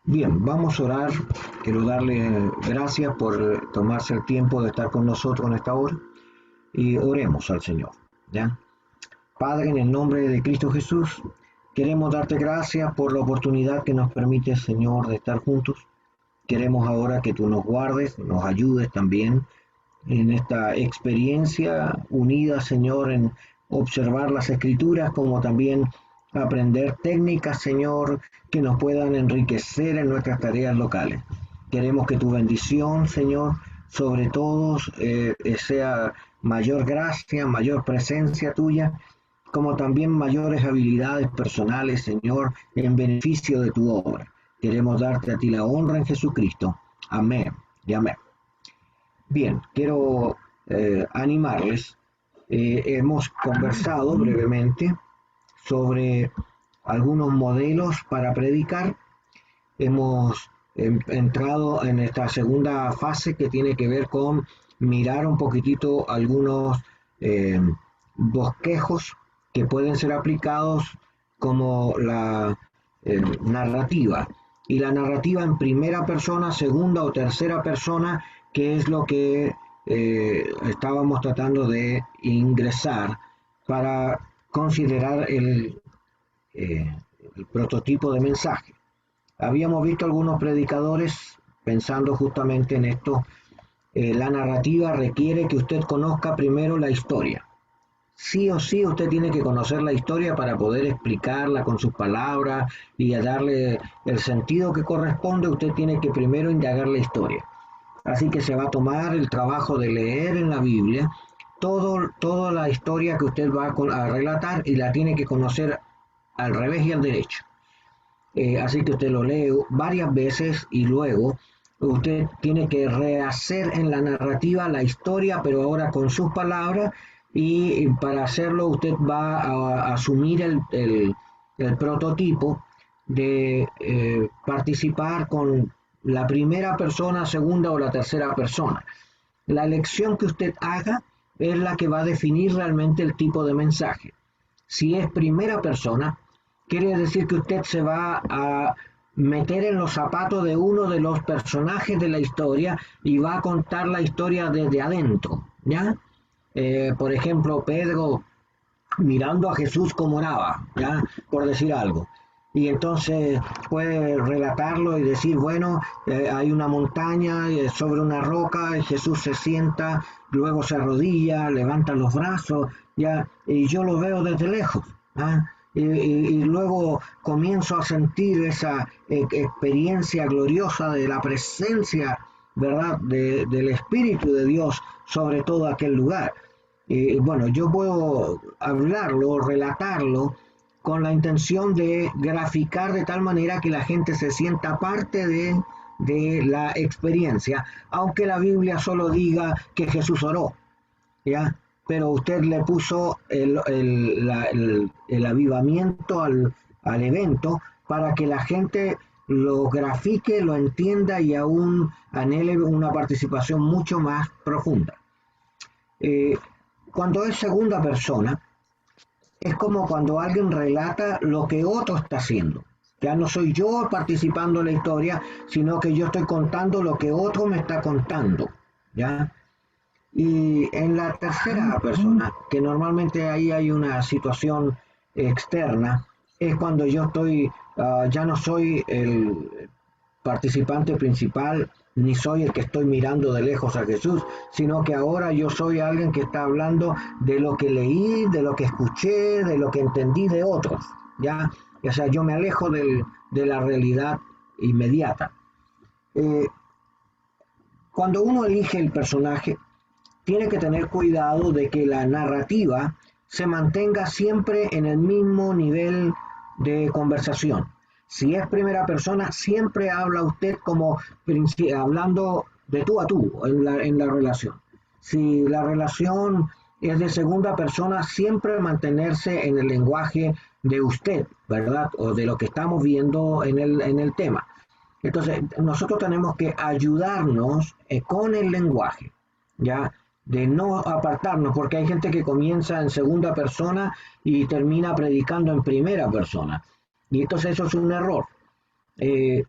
Bien, vamos a orar. Quiero darle gracias por tomarse el tiempo de estar con nosotros en esta hora y oremos al Señor. ¿Ya? Padre, en el nombre de Cristo Jesús, queremos darte gracias por la oportunidad que nos permite, Señor, de estar juntos. Queremos ahora que tú nos guardes, nos ayudes también en esta experiencia unida, Señor, en observar las Escrituras, como también aprender técnicas, Señor, que nos puedan enriquecer en nuestras tareas locales. Queremos que tu bendición, Señor, sobre todos sea mayor gracia, mayor presencia tuya, como también mayores habilidades personales, Señor, en beneficio de tu obra. Queremos darte a ti la honra en Jesucristo. Amén y amén. Bien, quiero animarles. Hemos conversado brevemente sobre algunos modelos para predicar. Hemos entrado en esta segunda fase que tiene que ver con mirar un poquitito algunos eh, bosquejos que pueden ser aplicados como la narrativa. Y la narrativa en primera persona, segunda o tercera persona, que es lo que estábamos tratando de ingresar para considerar el prototipo de mensaje. Habíamos visto algunos predicadores pensando justamente en esto. La narrativa requiere que usted conozca primero la historia. Sí o sí usted tiene que conocer la historia para poder explicarla con sus palabras y a darle el sentido que corresponde. Usted tiene que primero indagar la historia. Así que se va a tomar el trabajo de leer en la Biblia toda la historia que usted va a relatar y la tiene que conocer al revés y al derecho. Así que usted lo lee varias veces y luego usted tiene que rehacer en la narrativa la historia, pero ahora con sus palabras, y para hacerlo usted va a asumir el prototipo de participar con la primera persona, segunda o la tercera persona. La elección que usted haga es la que va a definir realmente el tipo de mensaje. Si es primera persona, quiere decir que usted se va a meter en los zapatos de uno de los personajes de la historia y va a contar la historia desde adentro, ¿ya? Por ejemplo, Pedro mirando a Jesús como oraba, ¿ya? Por decir algo. Y entonces puede relatarlo y decir, bueno, hay una montaña sobre una roca, y Jesús se sienta, luego se arrodilla, levanta los brazos, ya, y yo lo veo desde lejos, ¿ah? Y luego comienzo a sentir esa experiencia gloriosa de la presencia, ¿verdad?, del Espíritu de Dios sobre todo aquel lugar. Bueno, yo puedo hablarlo, relatarlo con la intención de graficar de tal manera que la gente se sienta parte de la experiencia, aunque la Biblia solo diga que Jesús oró, ¿ya? Pero usted le puso el avivamiento al evento para que la gente lo grafique, lo entienda y aún anhele una participación mucho más profunda. Eh, Cuando es segunda persona, es como cuando alguien relata lo que otro está haciendo. Ya no soy yo participando en la historia, sino que yo estoy contando lo que otro me está contando, ¿ya? Y en la tercera persona, que normalmente ahí hay una situación externa, es cuando yo estoy, ya no soy el participante principal, ni soy el que estoy mirando de lejos a Jesús, sino que ahora yo soy alguien que está hablando de lo que leí, de lo que escuché, de lo que entendí de otros, ¿ya? O sea, yo me alejo de la realidad inmediata. Eh, Cuando uno elige el personaje, tiene que tener cuidado de que la narrativa se mantenga siempre en el mismo nivel de conversación. Si es primera persona, siempre habla usted como hablando de tú a tú en la relación. Si la relación es de segunda persona, siempre mantenerse en el lenguaje de usted, ¿verdad? O de lo que estamos viendo en el tema. Entonces, nosotros tenemos que ayudarnos con el lenguaje, ¿ya? De no apartarnos, porque hay gente que comienza en segunda persona y termina predicando en primera persona. Y entonces eso es un error. Eh,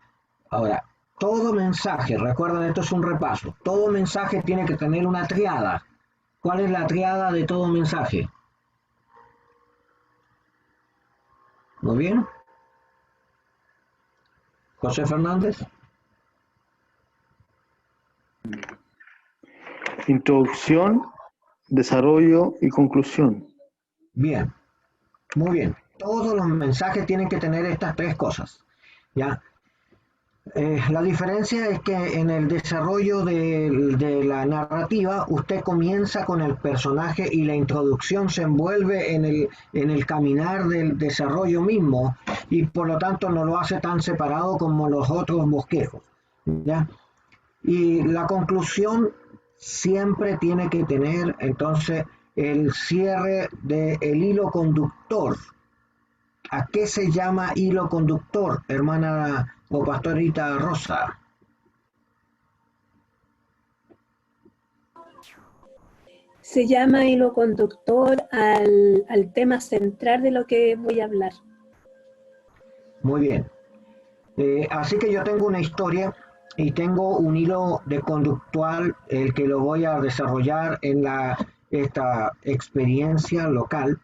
Ahora, todo mensaje, recuerden, esto es un repaso, todo mensaje tiene que tener una triada. ¿Cuál es la triada de todo mensaje? Muy bien. José Fernández. Introducción, desarrollo y conclusión. Bien, muy bien. Todos los mensajes tienen que tener estas tres cosas. ¿Ya? La diferencia es que en el desarrollo de la narrativa usted comienza con el personaje y la introducción se envuelve en el caminar del desarrollo mismo y por lo tanto no lo hace tan separado como los otros bosquejos. ¿Ya? Y la conclusión siempre tiene que tener entonces el cierre del hilo conductor. ¿A qué se llama hilo conductor, hermana o pastorita Rosa? Se llama hilo conductor al tema central de lo que voy a hablar. Muy bien. Así que yo tengo una historia y tengo un hilo de conductual, el que lo voy a desarrollar en esta experiencia local.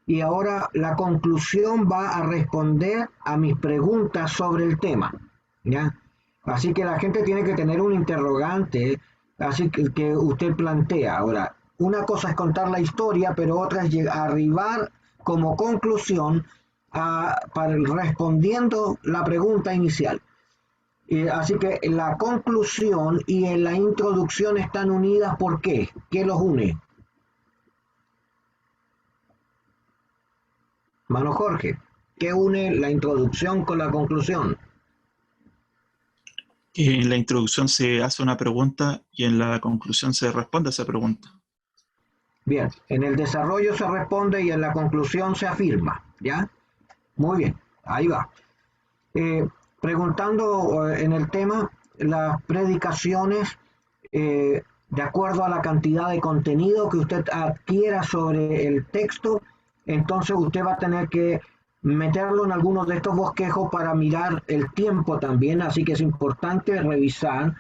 Y ahora la conclusión va a responder a mis preguntas sobre el tema. ¿Ya? Así que la gente tiene que tener un interrogante, así que usted plantea. Ahora, una cosa es contar la historia, pero otra es arribar como conclusión respondiendo la pregunta inicial. Así que la conclusión y en la introducción están unidas. ¿Por qué? ¿Qué los une? Mano Jorge, ¿qué une la introducción con la conclusión? En la introducción se hace una pregunta y en la conclusión se responde a esa pregunta. Bien, en el desarrollo se responde y en la conclusión se afirma, ¿ya? Muy bien, ahí va. Preguntando en el tema, las predicaciones, de acuerdo a la cantidad de contenido que usted adquiera sobre el texto, entonces usted va a tener que meterlo en algunos de estos bosquejos para mirar el tiempo también, así que es importante revisar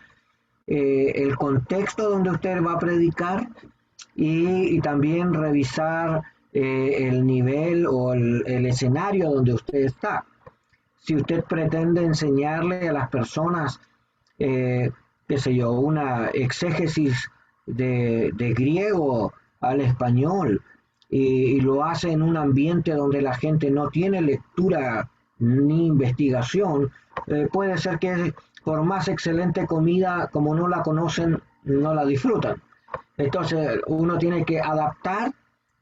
el contexto donde usted va a predicar y también revisar el nivel o el escenario donde usted está. Si usted pretende enseñarle a las personas, qué sé yo, una exégesis de griego al español y lo hace en un ambiente donde la gente no tiene lectura ni investigación, puede ser que por más excelente comida, como no la conocen, no la disfrutan. Entonces uno tiene que adaptar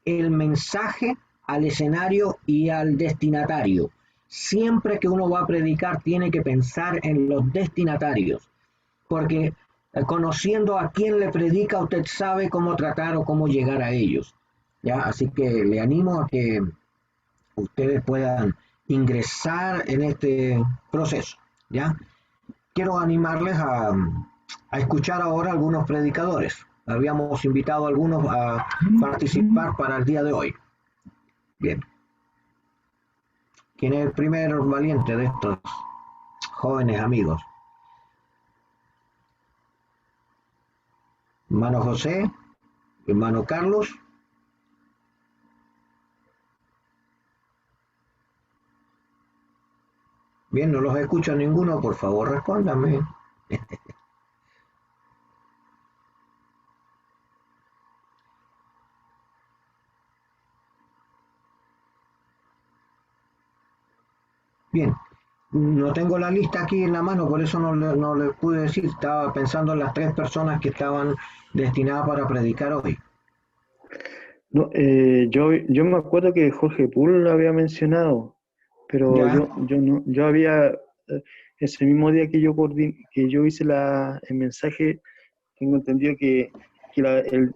el mensaje al escenario y al destinatario. Siempre que uno va a predicar tiene que pensar en los destinatarios, porque conociendo a quién le predica usted sabe cómo tratar o cómo llegar a ellos. ¿Ya? Así que le animo a que ustedes puedan ingresar en este proceso. ¿Ya? Quiero animarles a escuchar ahora algunos predicadores. Habíamos invitado a algunos a participar para el día de hoy. Bien. ¿Quién es el primer valiente de estos jóvenes amigos? Hermano José, hermano Carlos. Bien, no los escucho ninguno, por favor respóndame. Bien, no tengo la lista aquí en la mano, por eso no le pude decir. Estaba pensando en las tres personas que estaban destinadas para predicar hoy. No, yo me acuerdo que Jorge Poole lo había mencionado, pero Ya, yo había, ese mismo día que que yo hice el mensaje, tengo entendido que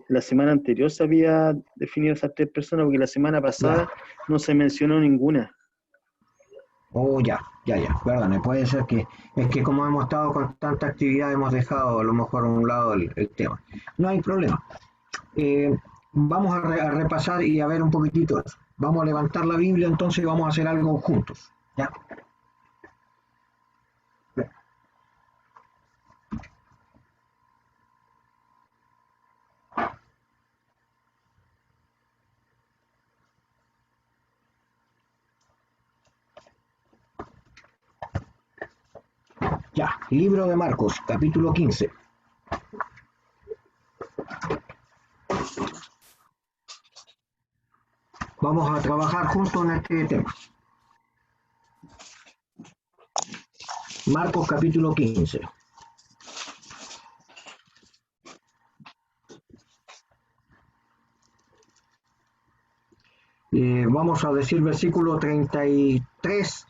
la semana anterior se había definido esas tres personas, porque la semana ya. pasada no se mencionó ninguna. Oh, ya. Perdón, puede ser que es que como hemos estado con tanta actividad hemos dejado a lo mejor a un lado el tema. No hay problema. Vamos a repasar y a ver un poquitito. Vamos a levantar la Biblia entonces y vamos a hacer algo juntos. ¿Ya? Ya, libro de Marcos, capítulo 15. Vamos a trabajar juntos en este tema. Marcos capítulo 15. Vamos a decir versículo 33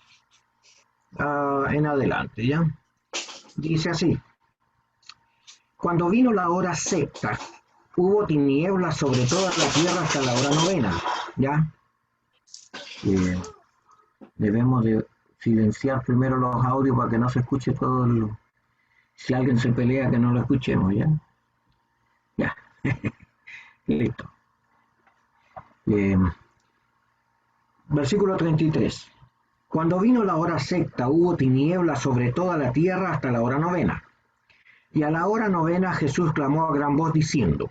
en adelante, ¿ya? Dice así: cuando vino la hora sexta, hubo tinieblas sobre toda la tierra hasta la hora novena, ¿ya? Debemos de silenciar primero los audios para que no se escuche todo si alguien se pelea, que no lo escuchemos, ¿ya? Ya. Listo. Versículo 33. Cuando vino la hora sexta, hubo tinieblas sobre toda la tierra hasta la hora novena. Y a la hora novena Jesús clamó a gran voz diciendo: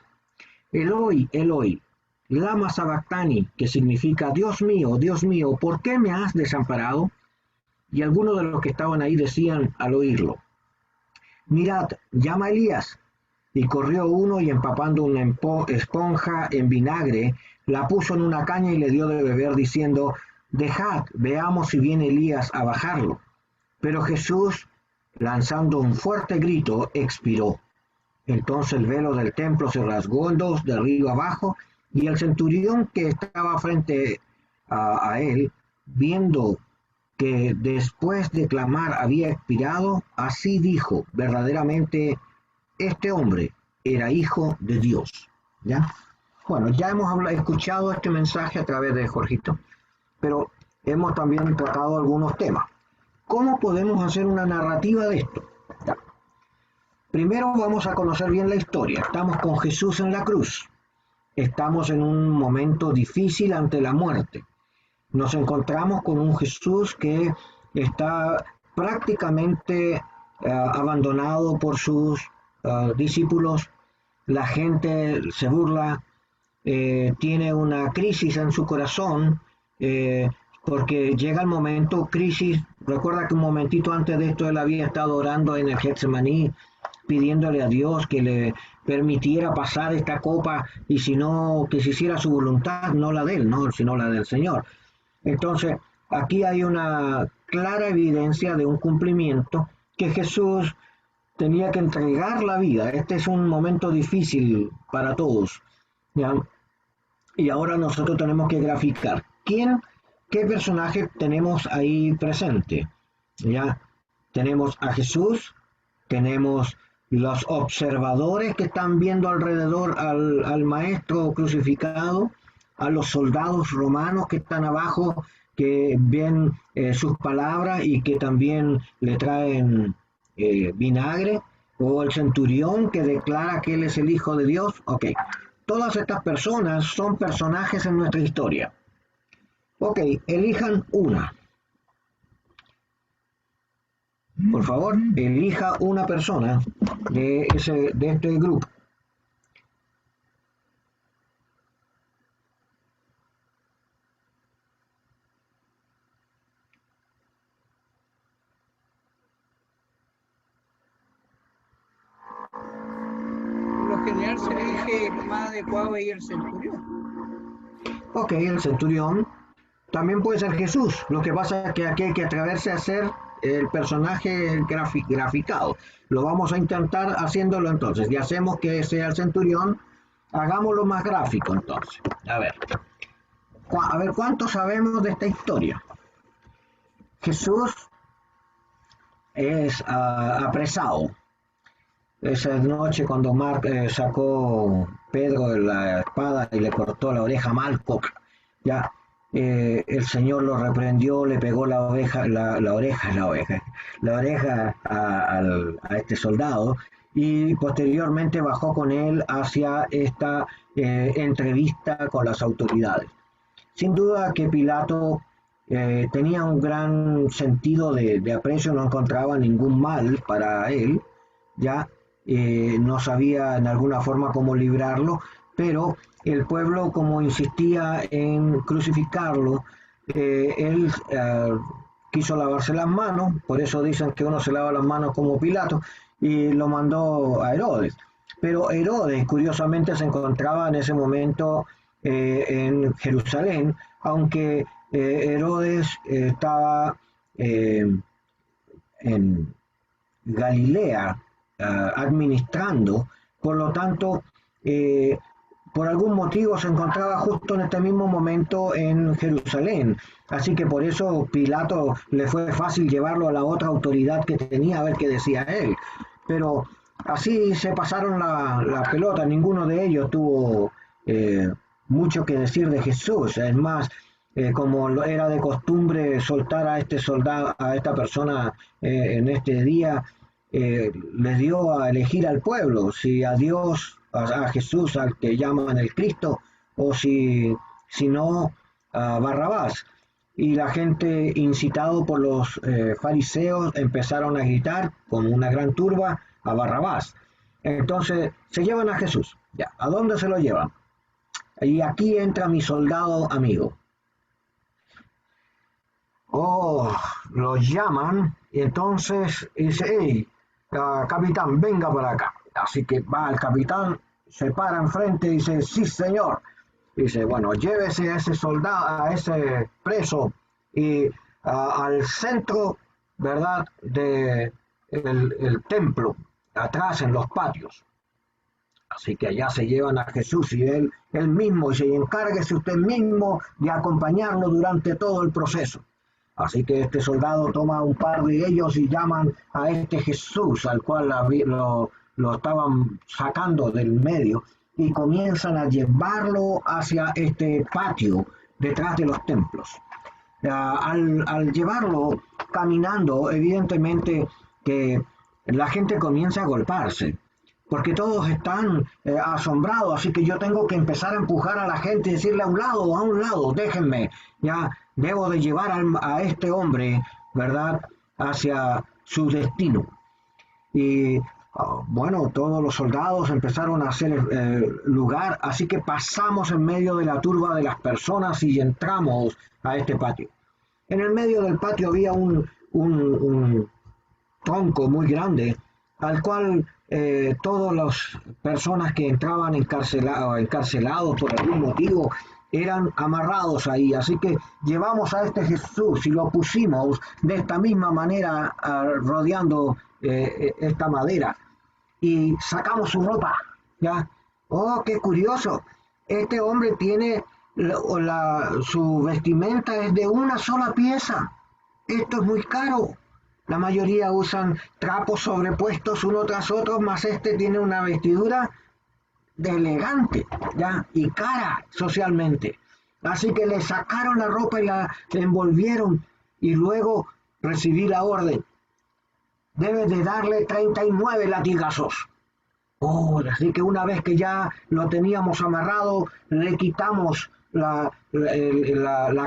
Eloi, Eloi, lama sabactani, que significa Dios mío, ¿por qué me has desamparado? Y algunos de los que estaban ahí decían al oírlo: mirad, llama a Elías. Y corrió uno y empapando una esponja en vinagre, la puso en una caña y le dio de beber, diciendo: dejad, veamos si viene Elías a bajarlo. Pero Jesús, lanzando un fuerte grito, expiró. Entonces el velo del templo se rasgó en dos, de arriba abajo, y el centurión que estaba frente a él, viendo que después de clamar había expirado, así dijo: verdaderamente este hombre era hijo de Dios. ¿Ya? Bueno, ya hemos escuchado este mensaje a través de Jorgito, pero hemos también tratado algunos temas. ¿Cómo podemos hacer una narrativa de esto? ¿Ya? Primero vamos a conocer bien la historia. Estamos con Jesús en la cruz. Estamos en un momento difícil ante la muerte. Nos encontramos con un Jesús que está prácticamente abandonado por sus discípulos. La gente se burla, tiene una crisis en su corazón, porque llega el momento, crisis. Recuerda que un momentito antes de esto él había estado orando en el Getsemaní, pidiéndole a Dios que le permitiera pasar esta copa, y si no, que se hiciera su voluntad, no la de él, no, sino la del Señor. Entonces, aquí hay una clara evidencia de un cumplimiento, que Jesús tenía que entregar la vida. Este es un momento difícil para todos, ¿ya? Y ahora nosotros tenemos que graficar qué personaje tenemos ahí presente. ¿Ya? Tenemos a Jesús, tenemos los observadores que están viendo alrededor al maestro crucificado, a los soldados romanos que están abajo, que ven sus palabras y que también le traen vinagre, o el centurión que declara que él es el Hijo de Dios. Ok, todas estas personas son personajes en nuestra historia. Ok, elijan una. Por favor, elija una persona de este grupo. Por lo general se elige lo más adecuado ahí el centurión. Ok, el centurión. También puede ser Jesús. Lo que pasa es que aquí hay que atreverse a hacer el personaje graficado. Lo vamos a intentar haciéndolo entonces. Y hacemos que sea el centurión. Hagámoslo más gráfico entonces. A ver, ¿cuánto sabemos de esta historia? Jesús es apresado. Esa noche cuando sacó Pedro la espada y le cortó la oreja a Malco, ya el Señor lo reprendió, le pegó la oreja a este soldado, y posteriormente bajó con él hacia esta entrevista con las autoridades. Sin duda que Pilato tenía un gran sentido de aprecio, no encontraba ningún mal para él, ya no sabía en alguna forma cómo librarlo, pero el pueblo, como insistía en crucificarlo, él quiso lavarse las manos, por eso dicen que uno se lava las manos como Pilato, y lo mandó a Herodes. Pero Herodes, curiosamente, se encontraba en ese momento en Jerusalén, aunque Herodes estaba en Galilea administrando, por lo tanto, por algún motivo se encontraba justo en este mismo momento en Jerusalén. Así que por eso Pilato le fue fácil llevarlo a la otra autoridad que tenía a ver qué decía él. Pero así se pasaron la pelota, ninguno de ellos tuvo mucho que decir de Jesús. Es más, como era de costumbre soltar a este soldado, a esta persona en este día, les dio a elegir al pueblo, si a Dios, a Jesús, al que llaman el Cristo, o si no, a Barrabás. Y la gente, incitado por los fariseos, empezaron a gritar como una gran turba a Barrabás. Entonces se llevan a Jesús. Ya, ¿a dónde se lo llevan? Y aquí entra mi soldado amigo. Oh, lo llaman y entonces dice, hey, capitán, venga para acá. Así que va el capitán, se para enfrente y dice, sí, señor. Dice, bueno, llévese a ese soldado, a ese preso y al centro, ¿verdad?, de el templo, atrás en los patios. Así que allá se llevan a Jesús y él mismo, y encárguese usted mismo de acompañarlo durante todo el proceso. Así que este soldado toma un par de ellos y llaman a este Jesús, al cual lo estaban sacando del medio, y comienzan a llevarlo hacia este patio detrás de los templos. Al llevarlo caminando, evidentemente que la gente comienza a golpearse, porque todos están asombrados, así que yo tengo que empezar a empujar a la gente y decirle a un lado, déjenme, ya debo de llevar a este hombre, ¿verdad?, hacia su destino. Y bueno, todos los soldados empezaron a hacer lugar, así que pasamos en medio de la turba de las personas y entramos a este patio. En el medio del patio había un tronco muy grande, al cual todas las personas que entraban encarcelados por algún motivo eran amarrados ahí. Así que llevamos a este Jesús y lo pusimos de esta misma manera rodeando esta madera y sacamos su ropa, ¿ya? Oh, qué curioso, este hombre tiene su vestimenta es de una sola pieza. Esto es muy caro. La mayoría usan trapos sobrepuestos uno tras otro, más este tiene una vestidura de elegante, ¿ya?, y cara socialmente. Así que le sacaron la ropa y la envolvieron, y luego recibí la orden. Debe de darle 39 latigazos. Oh, así que una vez que ya lo teníamos amarrado, le quitamos la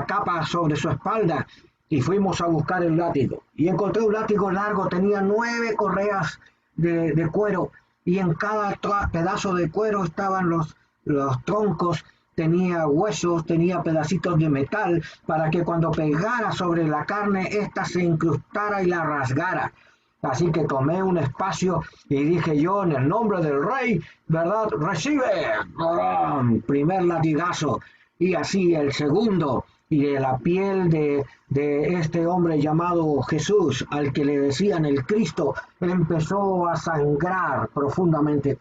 capa sobre su espalda y fuimos a buscar el látigo. Y encontré un látigo largo, tenía 9 correas de cuero, y en cada pedazo de cuero estaban los troncos, tenía huesos, tenía pedacitos de metal, para que cuando pegara sobre la carne, ésta se incrustara y la rasgara. Así que tomé un espacio y dije yo, en el nombre del rey, ¿verdad?, recibe, primer latigazo, y así el segundo, y de la piel de este hombre llamado Jesús, al que le decían el Cristo, empezó a sangrar profundamente,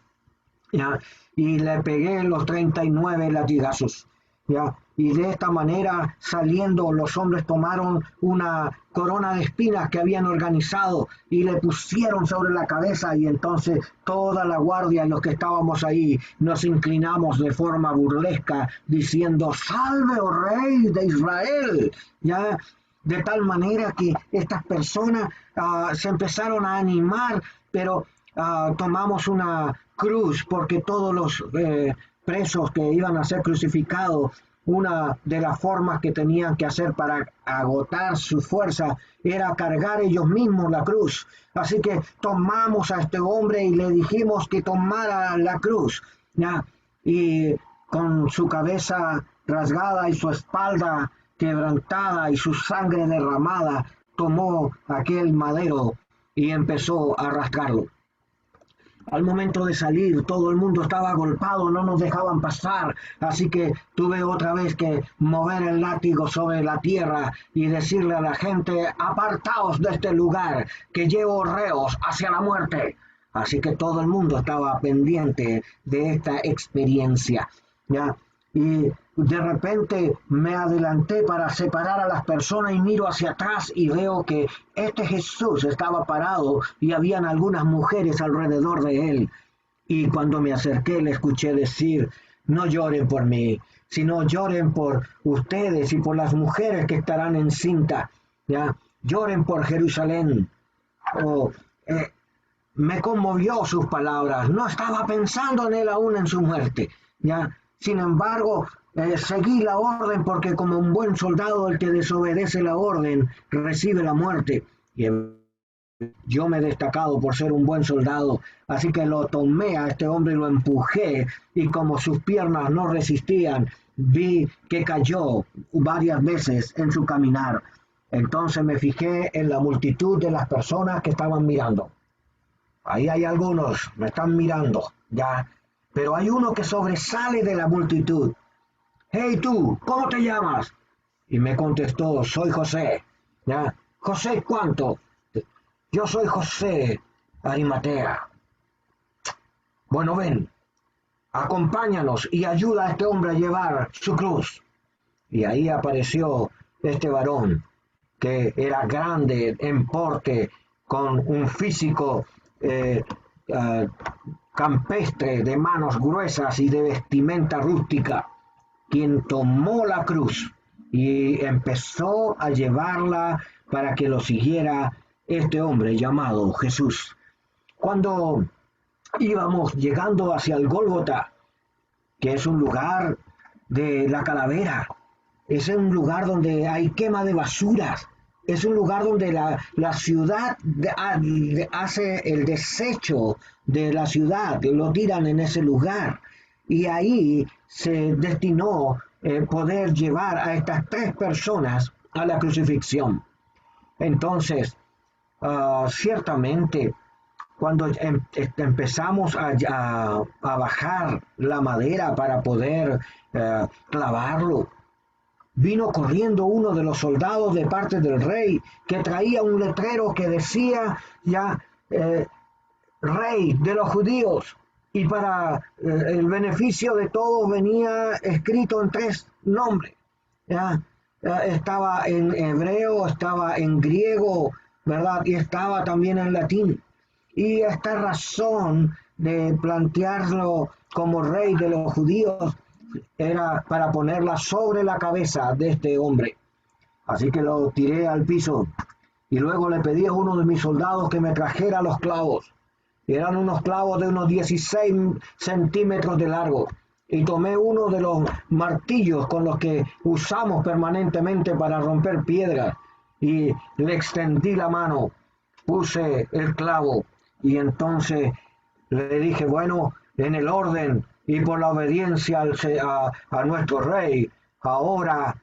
¿ya?, y le pegué los 39 latigazos, ¿ya? Y de esta manera, saliendo, los hombres tomaron una corona de espinas que habían organizado y le pusieron sobre la cabeza, y entonces toda la guardia y los que estábamos ahí nos inclinamos de forma burlesca diciendo, ¡salve, oh Rey de Israel! ¿Ya? De tal manera que estas personas se empezaron a animar, pero tomamos una cruz, porque todos los presos que iban a ser crucificados, una de las formas que tenían que hacer para agotar su fuerza era cargar ellos mismos la cruz. Así que tomamos a este hombre y le dijimos que tomara la cruz, ¿ya? Y con su cabeza rasgada y su espalda quebrantada y su sangre derramada, tomó aquel madero y empezó a rascarlo. Al momento de salir, todo el mundo estaba agolpado, no nos dejaban pasar, así que tuve otra vez que mover el látigo sobre la tierra y decirle a la gente: apartaos de este lugar, que llevo reos hacia la muerte. Así que todo el mundo estaba pendiente de esta experiencia, ¿ya? Y de repente me adelanté para separar a las personas y miro hacia atrás y veo que este Jesús estaba parado y habían algunas mujeres alrededor de él. Y cuando me acerqué le escuché decir: no lloren por mí, sino lloren por ustedes y por las mujeres que estarán encinta, ¿ya? Lloren por Jerusalén. Oh, me conmovió sus palabras. No estaba pensando en él aún en su muerte, ¿ya? Sin embargo, seguí la orden, porque como un buen soldado, el que desobedece la orden recibe la muerte. Y yo me he destacado por ser un buen soldado, así que lo tomé a este hombre y lo empujé, y como sus piernas no resistían, vi que cayó varias veces en su caminar. Entonces me fijé en la multitud de las personas que estaban mirando. Ahí hay algunos, me están mirando, ya. Pero hay uno que sobresale de la multitud. Hey tú, ¿cómo te llamas? Y me contestó: soy José. ¿Ya? ¿José cuánto? Yo soy José Arimatea. Bueno, ven, acompáñanos y ayuda a este hombre a llevar su cruz. Y ahí apareció este varón, que era grande en porte, con un físico campestre, de manos gruesas y de vestimenta rústica, quien tomó la cruz y empezó a llevarla para que lo siguiera este hombre llamado Jesús. Cuando íbamos llegando hacia el Gólgota, que es un lugar de la calavera, es un lugar donde hay quema de basuras, es un lugar donde la ciudad hace el desecho de la ciudad, lo tiran en ese lugar. Y ahí se destinó poder llevar a estas 3 personas a la crucifixión. Entonces, ciertamente, cuando empezamos a bajar la madera para poder clavarlo, vino corriendo uno de los soldados de parte del rey, que traía un letrero que decía rey de los judíos, y para el beneficio de todos venía escrito en 3 nombres, ¿ya? Estaba en hebreo, estaba en griego, ¿verdad? Y estaba también en latín. Y esta razón de plantearlo como rey de los judíos era para ponerla sobre la cabeza de este hombre. Así que lo tiré al piso y luego le pedí a uno de mis soldados que me trajera los clavos. Eran unos clavos de unos 16 centímetros de largo, y tomé uno de los martillos con los que usamos permanentemente para romper piedras y le extendí la mano, puse el clavo y entonces le dije: bueno, en el orden y por la obediencia a nuestro rey, ahora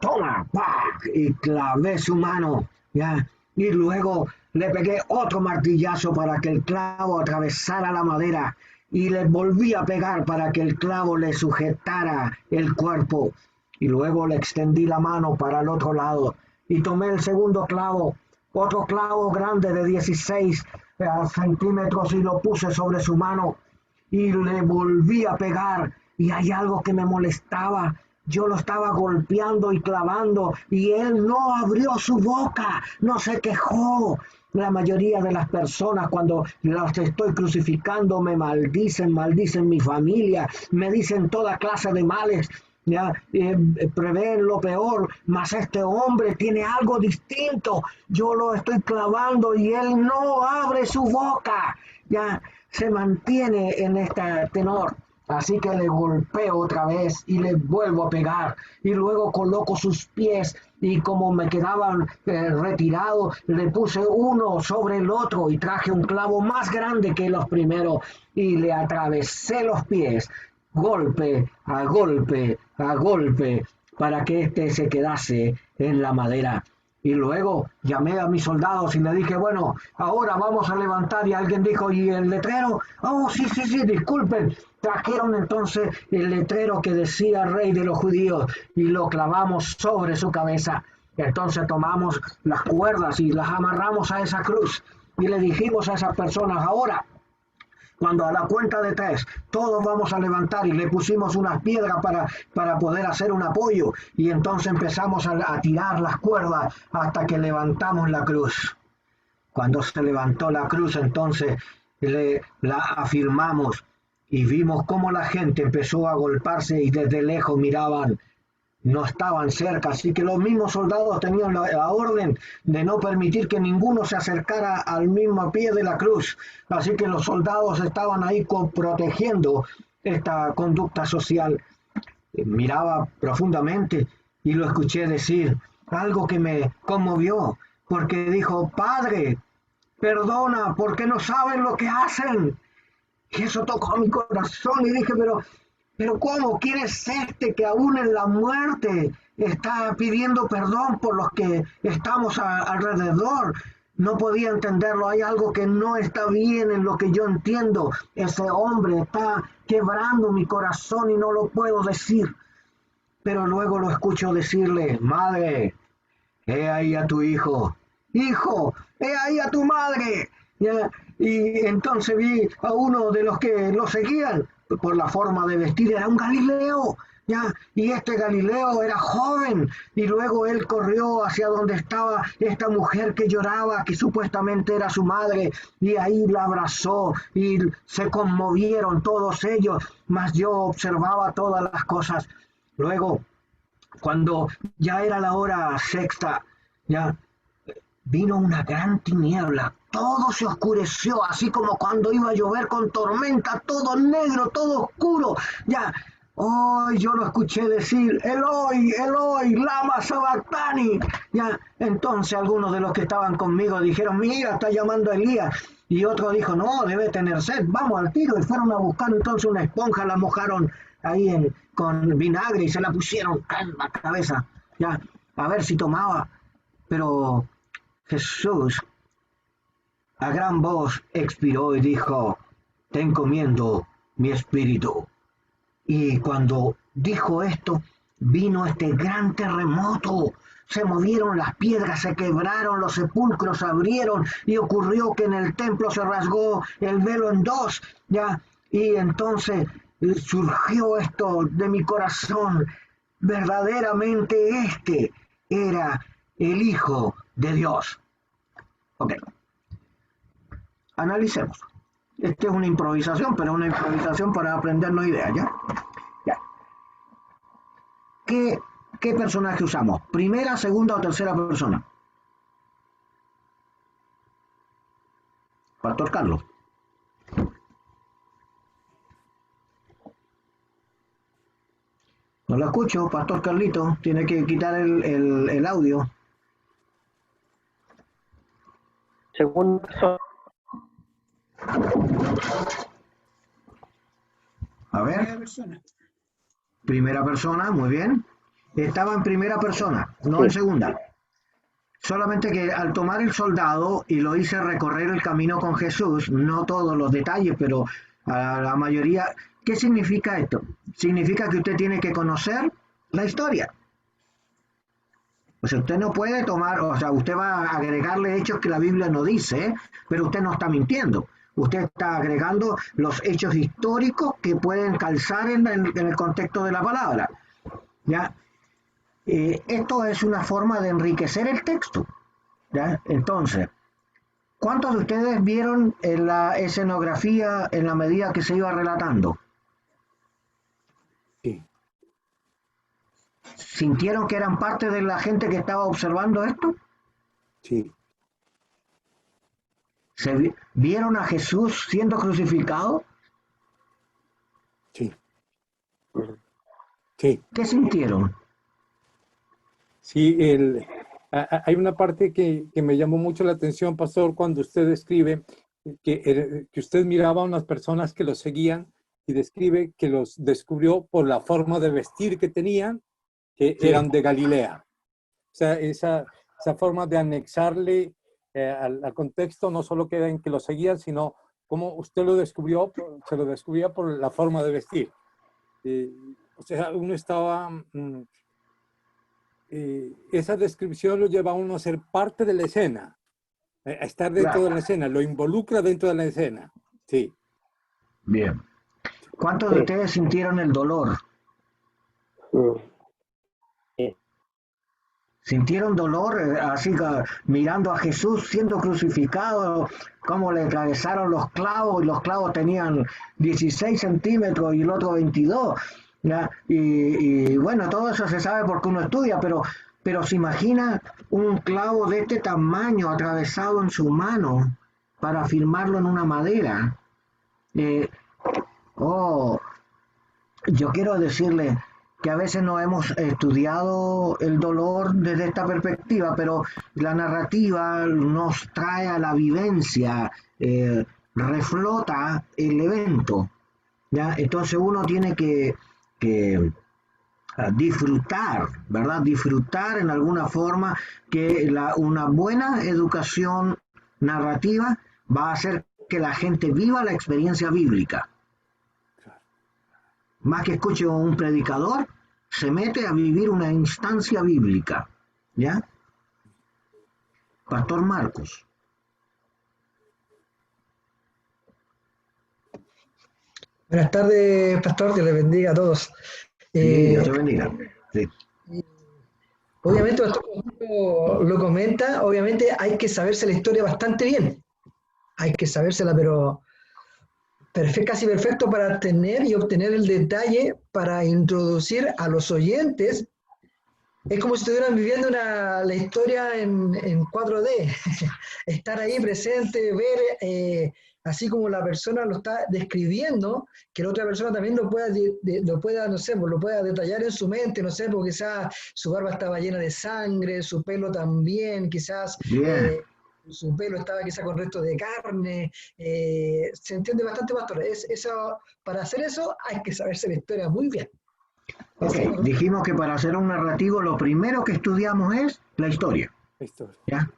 toma, ¡pac! Y clavé su mano, ¿ya? Y luego le pegué otro martillazo para que el clavo atravesara la madera, y le volví a pegar para que el clavo le sujetara el cuerpo. Y luego le extendí la mano para el otro lado y tomé el segundo clavo, otro clavo grande de 16 centímetros, y lo puse sobre su mano y le volví a pegar. Y hay algo que me molestaba: yo lo estaba golpeando y clavando y él no abrió su boca, no se quejó. La mayoría de las personas, cuando las estoy crucificando, me maldicen mi familia, me dicen toda clase de males, ¿ya? Prevén lo peor, mas este hombre tiene algo distinto. Yo lo estoy clavando y él no abre su boca, ya se mantiene en este tenor. Así que le golpeo otra vez y le vuelvo a pegar, y luego coloco sus pies, y como me quedaban retirados, le puse uno sobre el otro y traje un clavo más grande que los primeros y le atravesé los pies, golpe a golpe a golpe, para que éste se quedase en la madera. Y luego llamé a mis soldados y le dije, bueno, ahora vamos a levantar. Y alguien dijo, ¿y el letrero? Oh, sí, sí, sí, disculpen. Trajeron entonces el letrero que decía Rey de los Judíos y lo clavamos sobre su cabeza. Entonces tomamos las cuerdas y las amarramos a esa cruz y le dijimos a esas personas, ahora, cuando a la cuenta de 3 todos vamos a levantar, y le pusimos unas piedras para poder hacer un apoyo, y entonces empezamos a tirar las cuerdas hasta que levantamos la cruz. Cuando se levantó la cruz, entonces la afirmamos y vimos cómo la gente empezó a golpearse y desde lejos miraban. No estaban cerca, así que los mismos soldados tenían la orden de no permitir que ninguno se acercara al mismo pie de la cruz. Así que los soldados estaban ahí protegiendo esta conducta social. Miraba profundamente y lo escuché decir algo que me conmovió, porque dijo, Padre, perdona, porque no saben lo que hacen. Y eso tocó mi corazón y dije, pero ¿cómo? ¿Quién es este que aún en la muerte está pidiendo perdón por los que estamos alrededor? No podía entenderlo. Hay algo que no está bien en lo que yo entiendo. Ese hombre está quebrando mi corazón y no lo puedo decir. Pero luego lo escucho decirle, madre, he ahí a tu hijo. Hijo, he ahí a tu madre. ¿Ya? Y entonces vi a uno de los que lo seguían por la forma de vestir, era un Galileo, ¿ya? Y este Galileo era joven, y luego él corrió hacia donde estaba esta mujer que lloraba, que supuestamente era su madre, y ahí la abrazó, y se conmovieron todos ellos, mas yo observaba todas las cosas. Luego, cuando ya era la hora sexta, ya vino una gran tiniebla, todo se oscureció, así como cuando iba a llover con tormenta, todo negro, todo oscuro. Ya, hoy yo lo escuché decir, Eloi, Eloi, lama sabactani. Ya, entonces algunos de los que estaban conmigo dijeron, mira, está llamando a Elías. Y otro dijo, no, debe tener sed, vamos al tiro. Y fueron a buscar entonces una esponja, la mojaron ahí con vinagre y se la pusieron en la cabeza, ya, a ver si tomaba. Pero Jesús a gran voz expiró y dijo, te encomiendo mi espíritu. Y cuando dijo esto, vino este gran terremoto. Se movieron las piedras, se quebraron, los sepulcros se abrieron y ocurrió que en el templo se rasgó el velo en dos, ¿ya? Y entonces surgió esto de mi corazón. Verdaderamente este era el Hijo de Dios. Ok. Analicemos. Esta es una improvisación, pero una improvisación para aprendernos ideas, ¿ya? Ya. ¿Qué personaje usamos? ¿Primera, segunda o tercera persona? Pastor Carlos. No lo escucho, Pastor Carlito. Tiene que quitar el audio. Segunda persona. A ver. Primera persona. Primera persona, muy bien. Estaba en primera persona, no en segunda. Solamente que al tomar el soldado y lo hice recorrer el camino con Jesús, no todos los detalles, pero a la mayoría. ¿Qué significa esto? Significa que usted tiene que conocer la historia. O sea, usted no puede tomar, o sea, usted va a agregarle hechos que la Biblia no dice, pero usted no está mintiendo. Usted está agregando los hechos históricos que pueden calzar en el contexto de la palabra. ¿Ya? Esto es una forma de enriquecer el texto. ¿Ya? Entonces, ¿cuántos de ustedes vieron la escenografía en la medida que se iba relatando? Sí. ¿Sintieron que eran parte de la gente que estaba observando esto? Sí. ¿Vieron a Jesús siendo crucificado? Sí. Sí. ¿Qué sintieron? Sí, hay una parte que me llamó mucho la atención, pastor, cuando usted describe que usted miraba a unas personas que los seguían y describe que los descubrió por la forma de vestir que tenían, que Sí. eran de Galilea. O sea, esa forma de anexarle al contexto no solo queda en que lo seguían, sino cómo usted lo descubrió, se lo descubría por la forma de vestir. O sea, uno estaba... esa descripción lo lleva a uno a ser parte de la escena, a estar dentro Claro. de la escena, lo involucra dentro de la escena. Sí. Bien. ¿Cuántos de Sí. ustedes sintieron el dolor? ¿Sintieron dolor así mirando a Jesús siendo crucificado, cómo le atravesaron los clavos y los clavos tenían 16 centímetros y el otro 22? ¿Ya? Y bueno, todo eso se sabe porque uno estudia, pero se imagina un clavo de este tamaño atravesado en su mano para firmarlo en una madera. Eh, oh, yo quiero decirle que a veces no hemos estudiado el dolor desde esta perspectiva, pero la narrativa nos trae a la vivencia, reflota el evento, ¿ya? Entonces uno tiene que disfrutar, ¿verdad? Disfrutar en alguna forma que una buena educación narrativa va a hacer que la gente viva la experiencia bíblica. Más que escuche a un predicador, se mete a vivir una instancia bíblica. ¿Ya? Pastor Marcos. Buenas tardes, pastor, que le bendiga a todos. Sí, Dios te bendiga. Sí. Obviamente, pastor, como lo comenta, obviamente hay que saberse la historia bastante bien. Hay que sabérsela, pero casi perfecto para tener y obtener el detalle para introducir a los oyentes. Es como si estuvieran viviendo la historia en 4D. Estar ahí presente, ver, así como la persona lo está describiendo, que la otra persona también lo pueda, no sé, pues lo pueda detallar en su mente, no sé, porque quizás su barba estaba llena de sangre, su pelo también, quizás Bien. su pelo estaba quizás con restos de carne. Se entiende bastante, pastor. Para hacer eso hay que saberse la historia muy bien. Ok, dijimos que para hacer un narrativo lo primero que estudiamos es la historia. ¿Ya?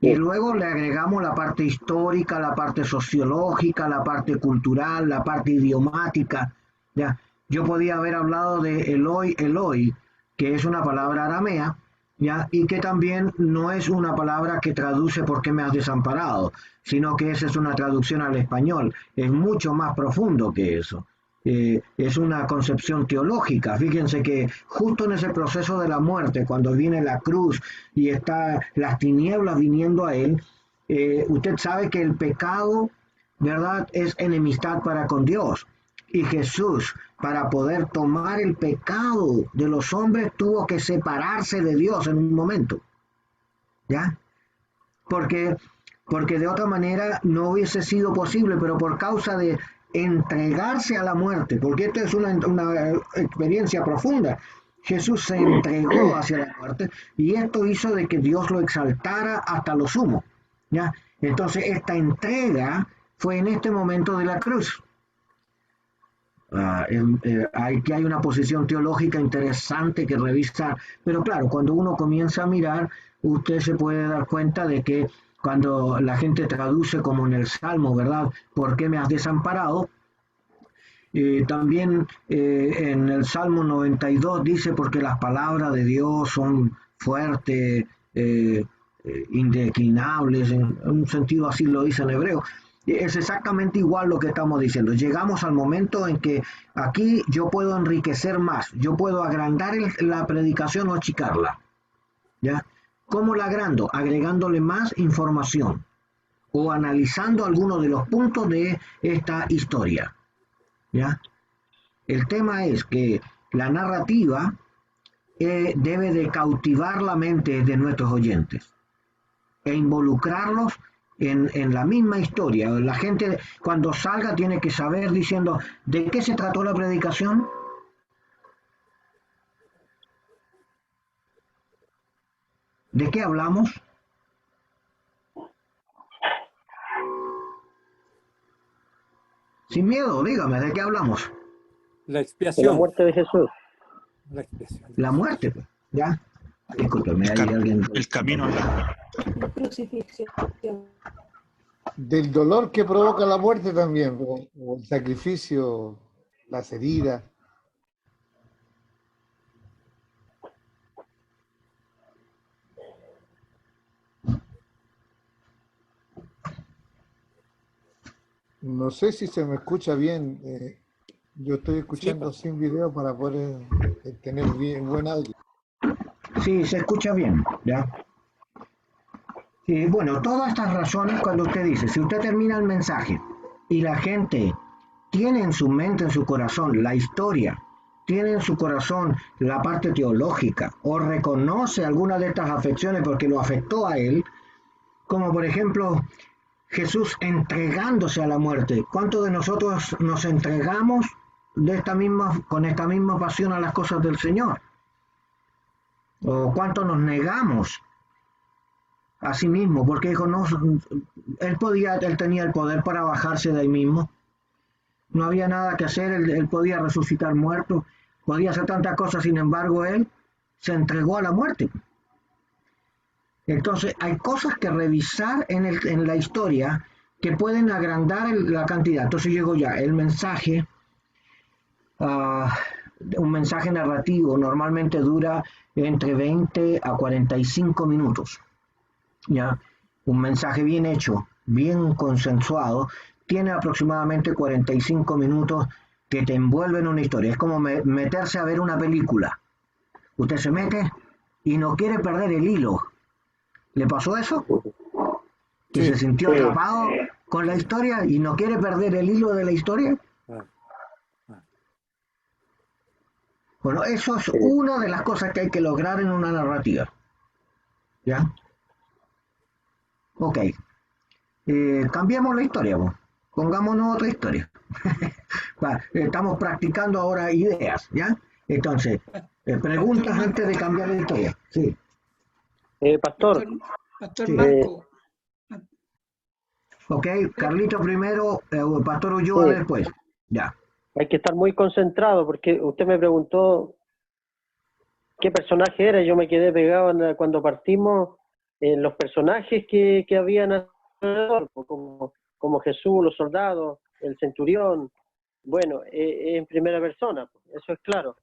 Y luego le agregamos la parte histórica, la parte sociológica, la parte cultural, la parte idiomática. ¿Ya? Yo podía haber hablado de Eloi, Eloi, que es una palabra aramea, ¿ya? Y que también no es una palabra que traduce por qué me has desamparado, sino que esa es una traducción al español. Es mucho más profundo que eso. Es una concepción teológica. Fíjense que justo en ese proceso de la muerte, cuando viene la cruz y está las tinieblas viniendo a él, usted sabe que el pecado, ¿verdad?, es enemistad para con Dios. Y Jesús, para poder tomar el pecado de los hombres, tuvo que separarse de Dios en un momento. ¿Ya? Porque de otra manera no hubiese sido posible, pero por causa de entregarse a la muerte, porque esto es una experiencia profunda. Jesús se entregó hacia la muerte y esto hizo de que Dios lo exaltara hasta lo sumo. ¿Ya? Entonces esta entrega fue en este momento de la cruz. Hay una posición teológica interesante que revisar, pero claro, cuando uno comienza a mirar, usted se puede dar cuenta de que cuando la gente traduce como en el Salmo, ¿verdad? ¿Por qué me has desamparado? También en el Salmo 92 dice, porque las palabras de Dios son fuertes, indeclinables, en un sentido así lo dice en hebreo. Es exactamente igual lo que estamos diciendo. Llegamos al momento en que aquí yo puedo enriquecer más, yo puedo agrandar la predicación o achicarla. ¿Ya? ¿Cómo la agrando? Agregándole más información o analizando algunos de los puntos de esta historia. ¿Ya? El tema es que la narrativa debe de cautivar la mente de nuestros oyentes e involucrarlos en la misma historia. La gente cuando salga tiene que saber diciendo ¿de qué se trató la predicación? ¿De qué hablamos? Sin miedo, dígame, ¿de qué hablamos? La expiación. La muerte de Jesús. La expiación. La muerte, ¿ya? Discúlpeme, hay alguien. El camino a la... La crucifixión. Del dolor que provoca la muerte también, o el sacrificio, las heridas. No sé si se me escucha bien. Yo estoy escuchando sin video para poder tener bien buen audio. Sí, se escucha bien, ¿ya? Sí, bueno, todas estas razones cuando usted dice, si usted termina el mensaje y la gente tiene en su mente, en su corazón, la historia, tiene en su corazón la parte teológica o reconoce alguna de estas afecciones porque lo afectó a él, como por ejemplo Jesús entregándose a la muerte. ¿Cuántos de nosotros nos entregamos con esta misma pasión a las cosas del Señor? ¿O cuánto nos negamos a sí mismo? Porque dijo, no, él tenía el poder para bajarse de ahí mismo. No había nada que hacer, él podía resucitar muertos, podía hacer tantas cosas, sin embargo, él se entregó a la muerte. Entonces, hay cosas que revisar en la historia que pueden agrandar la cantidad. Entonces llegó ya el mensaje, un mensaje narrativo normalmente dura entre 20 a 45 minutos. ¿Ya? Un mensaje bien hecho, bien consensuado, tiene aproximadamente 45 minutos que te envuelven en una historia. Es como meterse a ver una película. Usted se mete y no quiere perder el hilo. ¿Le pasó eso? Que Sí. se sintió atrapado con la historia y no quiere perder el hilo de la historia. Bueno, eso es una de las cosas que hay que lograr en una narrativa. ¿Ya? Ok. Cambiemos la historia, vos. Pongámonos otra historia. Estamos practicando ahora ideas, ¿ya? Entonces, preguntas antes de cambiar la historia. Sí. Pastor. Pastor Sí. Marco. Ok, Carlito primero, Pastor Ulloa Sí. después. Ya. Hay que estar muy concentrado porque usted me preguntó qué personaje era. Yo me quedé pegado cuando partimos en los personajes que habían alrededor, como Jesús, los soldados, el centurión. Bueno, en primera persona, eso es claro.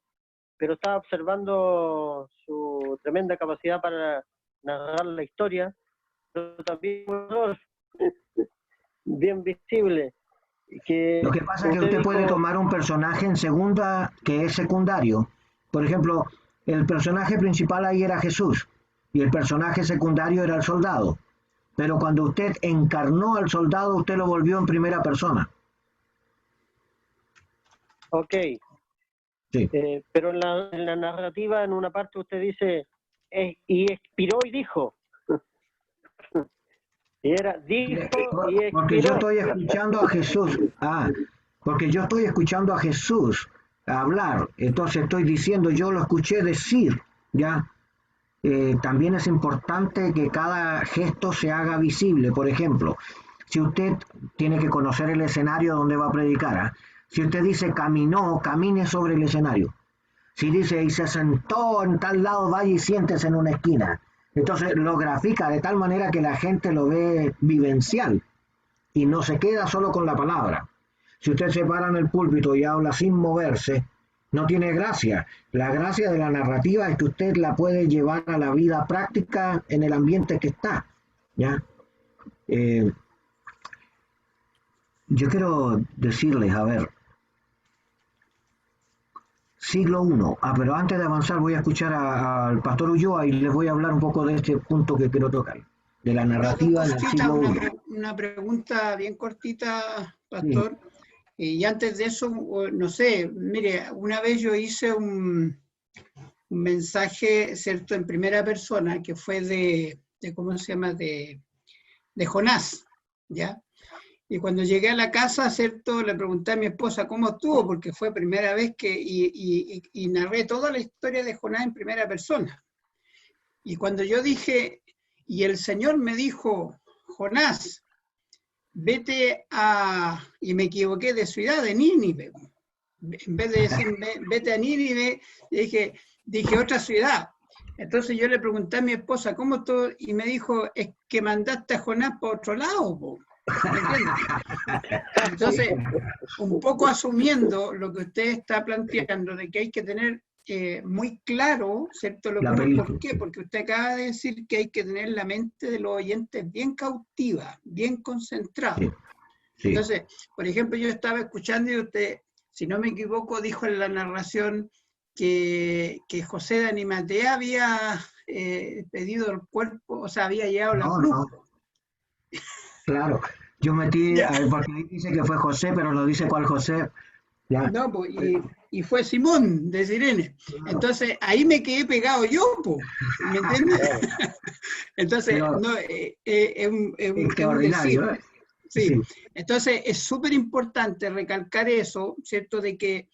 Pero estaba observando su tremenda capacidad para narrar la historia, pero también un error bien visible. Lo que pasa es que usted puede tomar un personaje en segunda que es secundario. Por ejemplo, el personaje principal ahí era Jesús y el personaje secundario era el soldado. Pero cuando usted encarnó al soldado, usted lo volvió en primera persona. Ok. Sí. Pero en la narrativa, en una parte usted dice, y expiró y dijo. Y era, dijo y expiró. Porque yo estoy escuchando a Jesús. Porque yo estoy escuchando a Jesús hablar. Entonces estoy diciendo, yo lo escuché decir, ¿ya? También es importante que cada gesto se haga visible. Por ejemplo, si usted tiene que conocer el escenario donde va a predicar, si usted dice caminó, camine sobre el escenario. Si dice y se sentó en tal lado, vaya y siéntese en una esquina. Entonces lo grafica de tal manera que la gente lo ve vivencial y no se queda solo con la palabra. Si usted se para en el púlpito y habla sin moverse, no tiene gracia. La gracia de la narrativa es que usted la puede llevar a la vida práctica en el ambiente que está. ¿Ya? Yo quiero decirles, a ver, siglo I. Pero antes de avanzar voy a escuchar al Pastor Ulloa y les voy a hablar un poco de este punto que quiero tocar, de la narrativa del siglo I. Una pregunta bien cortita, Pastor. Sí. Y antes de eso, no sé, mire, una vez yo hice un mensaje, ¿cierto?, en primera persona, que fue de ¿cómo se llama?, de Jonás, ¿ya? Y cuando llegué a la casa, ¿cierto?, le pregunté a mi esposa cómo estuvo, porque fue primera vez y narré toda la historia de Jonás en primera persona. Y cuando yo dije, y el Señor me dijo, Jonás, vete y me equivoqué de ciudad, de Nínive. En vez de decir, vete a Nínive, dije otra ciudad. Entonces yo le pregunté a mi esposa, ¿cómo todo? Y me dijo, es que mandaste a Jonás para otro lado, po. ¿Me entiendes? Entonces, un poco asumiendo lo que usted está planteando, de que hay que tener muy claro, ¿cierto? Lo La que uno, película. ¿por qué? Porque usted acaba de decir que hay que tener la mente de los oyentes bien cautiva, bien concentrada. Sí, sí. Entonces, por ejemplo, yo estaba escuchando y usted, si no me equivoco, dijo en la narración que José de Arimatea había pedido el cuerpo, o sea, había llevado la No, cruz. no, claro. Yo metí, Ya. porque ahí dice que fue José, pero no dice cuál José. Ya. No, pues, y fue Simón de Sirene. Entonces, ahí me quedé pegado yo, pues, ¿me entiendes? Entonces, Pero no, es un decir. extraordinario, ¿eh? Sí, Sí. entonces es súper importante recalcar eso, ¿cierto? De que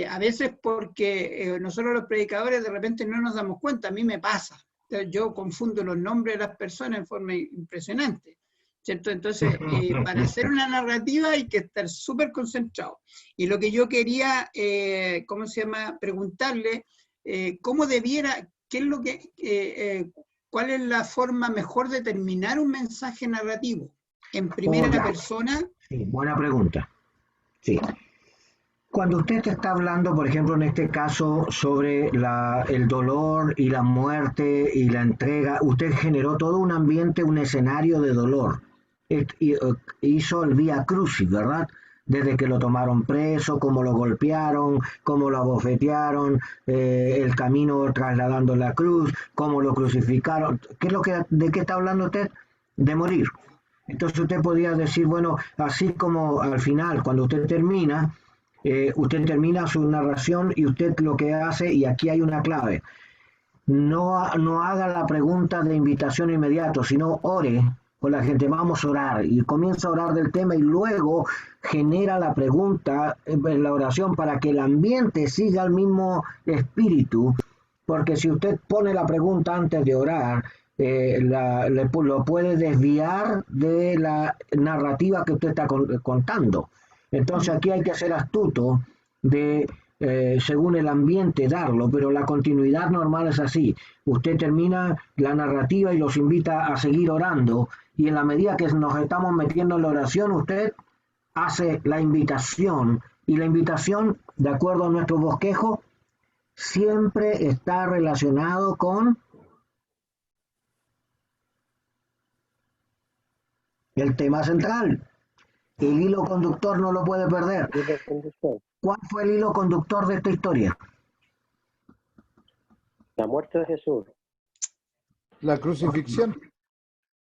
a veces porque nosotros los predicadores de repente no nos damos cuenta, a mí me pasa. Entonces, yo confundo los nombres de las personas en forma impresionante, ¿cierto? Entonces, para hacer una narrativa hay que estar súper concentrado. Y lo que yo quería, ¿cómo se llama? Preguntarle, ¿cómo debiera, qué es lo que, cuál es la forma mejor de terminar un mensaje narrativo? ¿En primera ya. persona? Sí, buena pregunta. Sí. Cuando usted te está hablando, por ejemplo, en este caso, sobre el dolor y la muerte y la entrega, usted generó todo un ambiente, un escenario de dolor. Hizo el Vía Crucis, ¿verdad? Desde que lo tomaron preso, cómo lo golpearon, cómo lo abofetearon, el camino trasladando la cruz, cómo lo crucificaron. ¿De qué está hablando usted? De morir. Entonces usted podría decir, bueno, así como al final, cuando usted termina su narración y usted lo que hace, y aquí hay una clave, no haga la pregunta de invitación inmediato, sino ore con la gente, vamos a orar, y comienza a orar del tema y luego genera la pregunta en la oración para que el ambiente siga el mismo espíritu, porque si usted pone la pregunta antes de orar, lo puede desviar de la narrativa que usted está contando. Entonces aquí hay que ser astuto de, según el ambiente, darlo, pero la continuidad normal es así. Usted termina la narrativa y los invita a seguir orando, y en la medida que nos estamos metiendo en la oración, usted hace la invitación, y la invitación, de acuerdo a nuestro bosquejo, siempre está relacionado con el tema central. El hilo conductor no lo puede perder. ¿Cuál fue el hilo conductor de esta historia? La muerte de Jesús. La crucifixión.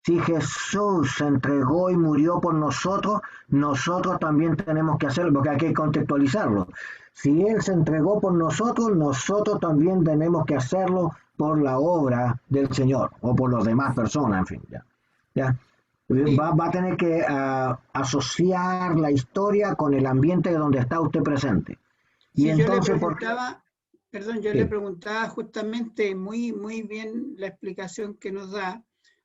Si Jesús se entregó y murió por nosotros, nosotros también tenemos que hacerlo, porque hay que contextualizarlo. Si Él se entregó por nosotros, nosotros también tenemos que hacerlo por la obra del Señor, o por las demás personas, en fin. ¿Ya? Va a tener que asociar la historia con el ambiente donde está usted presente. Y Sí, entonces, yo le preguntaba, perdón, yo Sí. le preguntaba justamente muy bien la explicación que nos da,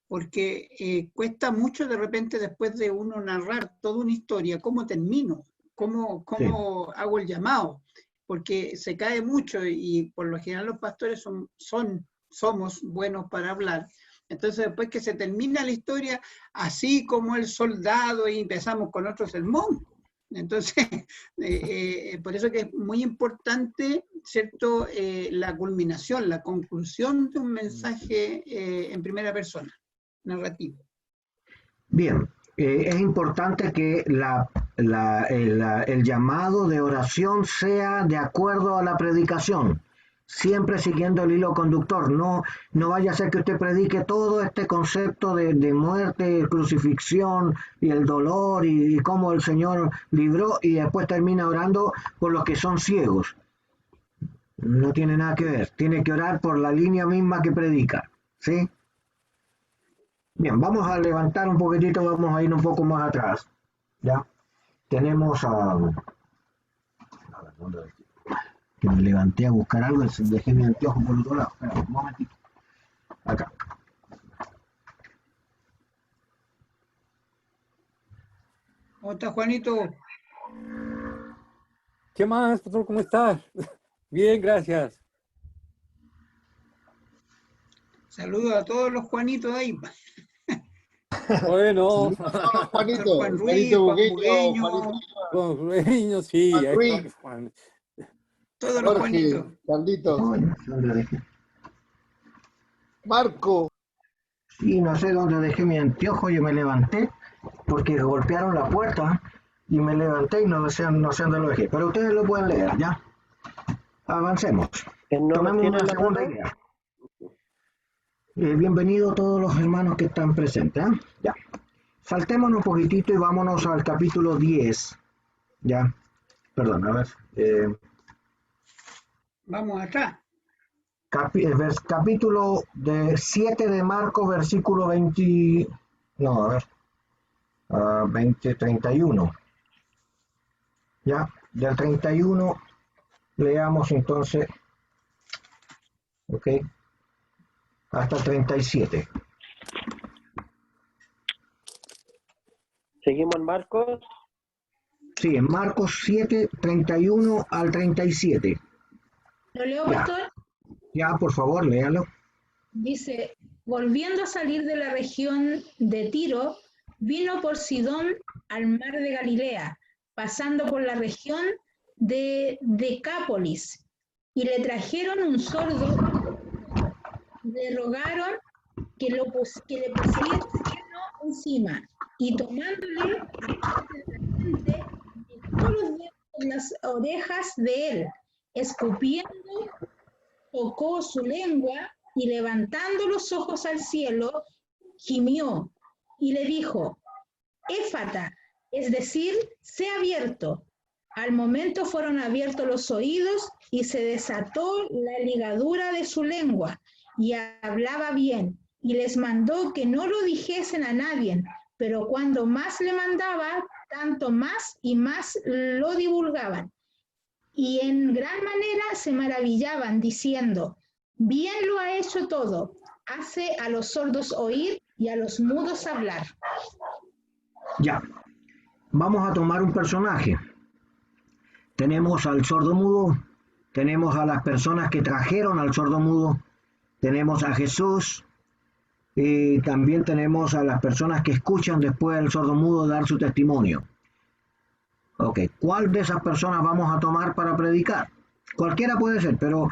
porque cuesta mucho de repente después de uno narrar toda una historia, ¿cómo termino? ¿Cómo hago el llamado? Porque se cae mucho y por lo general los pastores somos buenos para hablar. Entonces después que se termina la historia, así como el soldado, y empezamos con otro sermón. Entonces, por eso que es muy importante, ¿cierto? La culminación, la conclusión de un mensaje en primera persona, narrativo. Bien, es importante que el llamado de oración sea de acuerdo a la predicación, siempre siguiendo el hilo conductor. No vaya a ser que usted predique todo este concepto de muerte, crucifixión y el dolor y cómo el Señor libró, y después termina orando por los que son ciegos. No tiene nada que ver, tiene que orar por la línea misma que predica, ¿sí? Bien, vamos a levantar un poquitito, vamos a ir un poco más atrás. ¿Ya? Tenemos a ver, ¿dónde? Que me levanté a buscar algo y dejé mi anteojo por el otro lado. Espera, un momentito. Acá. ¿Cómo está, Juanito? ¿Qué más, pastor? ¿Cómo estás? Bien, gracias. Saludos a todos los Juanitos ahí. Bueno, Juanito, Juan Ruiz, Juanito Juan Bugueño, Bugueño, con Reño, sí. Juan ahí Ruiz, está, Juan. todos los Juanitos. Jorge, Carlitos, Bueno, ¿dónde dejé? Marco. Sí, no sé dónde dejé mi anteojo, yo me levanté porque golpearon la puerta y me levanté y no sé dónde lo dejé. Pero ustedes lo pueden leer, ¿ya? Avancemos. ¿No Tomemos tiene una la segunda mano? idea. Bienvenidos todos los hermanos que están presentes, ¿eh? Ya. Saltémonos un poquitito y vámonos al capítulo 10. Ya. Perdón, a ver. Vamos atrás. Capítulo 7 de Marcos, versículo 20. No, a ver. 31. Ya. Del 31 leamos entonces. Ok. Hasta el 37. Seguimos en Marcos. Sí, en Marcos 7, 31 al 37. ¿Lo leo, Ya. pastor? Ya, por favor, léalo. Dice, volviendo a salir de la región de Tiro, vino por Sidón al mar de Galilea, pasando por la región de Decápolis, y le trajeron un sordo, le rogaron que le pusiera mano encima, y tomándole a la gente, metió los dedos en las orejas de él, escupiendo, tocó su lengua y levantando los ojos al cielo, gimió y le dijo, Éfata, es decir, sea abierto. Al momento fueron abiertos los oídos y se desató la ligadura de su lengua y hablaba bien y les mandó que no lo dijesen a nadie, pero cuando más le mandaba, tanto más y más lo divulgaban. Y en gran manera se maravillaban, diciendo, bien lo ha hecho todo, hace a los sordos oír y a los mudos hablar. Ya. Vamos a tomar un personaje. Tenemos al sordomudo, tenemos a las personas que trajeron al sordomudo, tenemos a Jesús, y también tenemos a las personas que escuchan después al sordomudo dar su testimonio. Ok, ¿cuál de esas personas vamos a tomar para predicar? Cualquiera puede ser, pero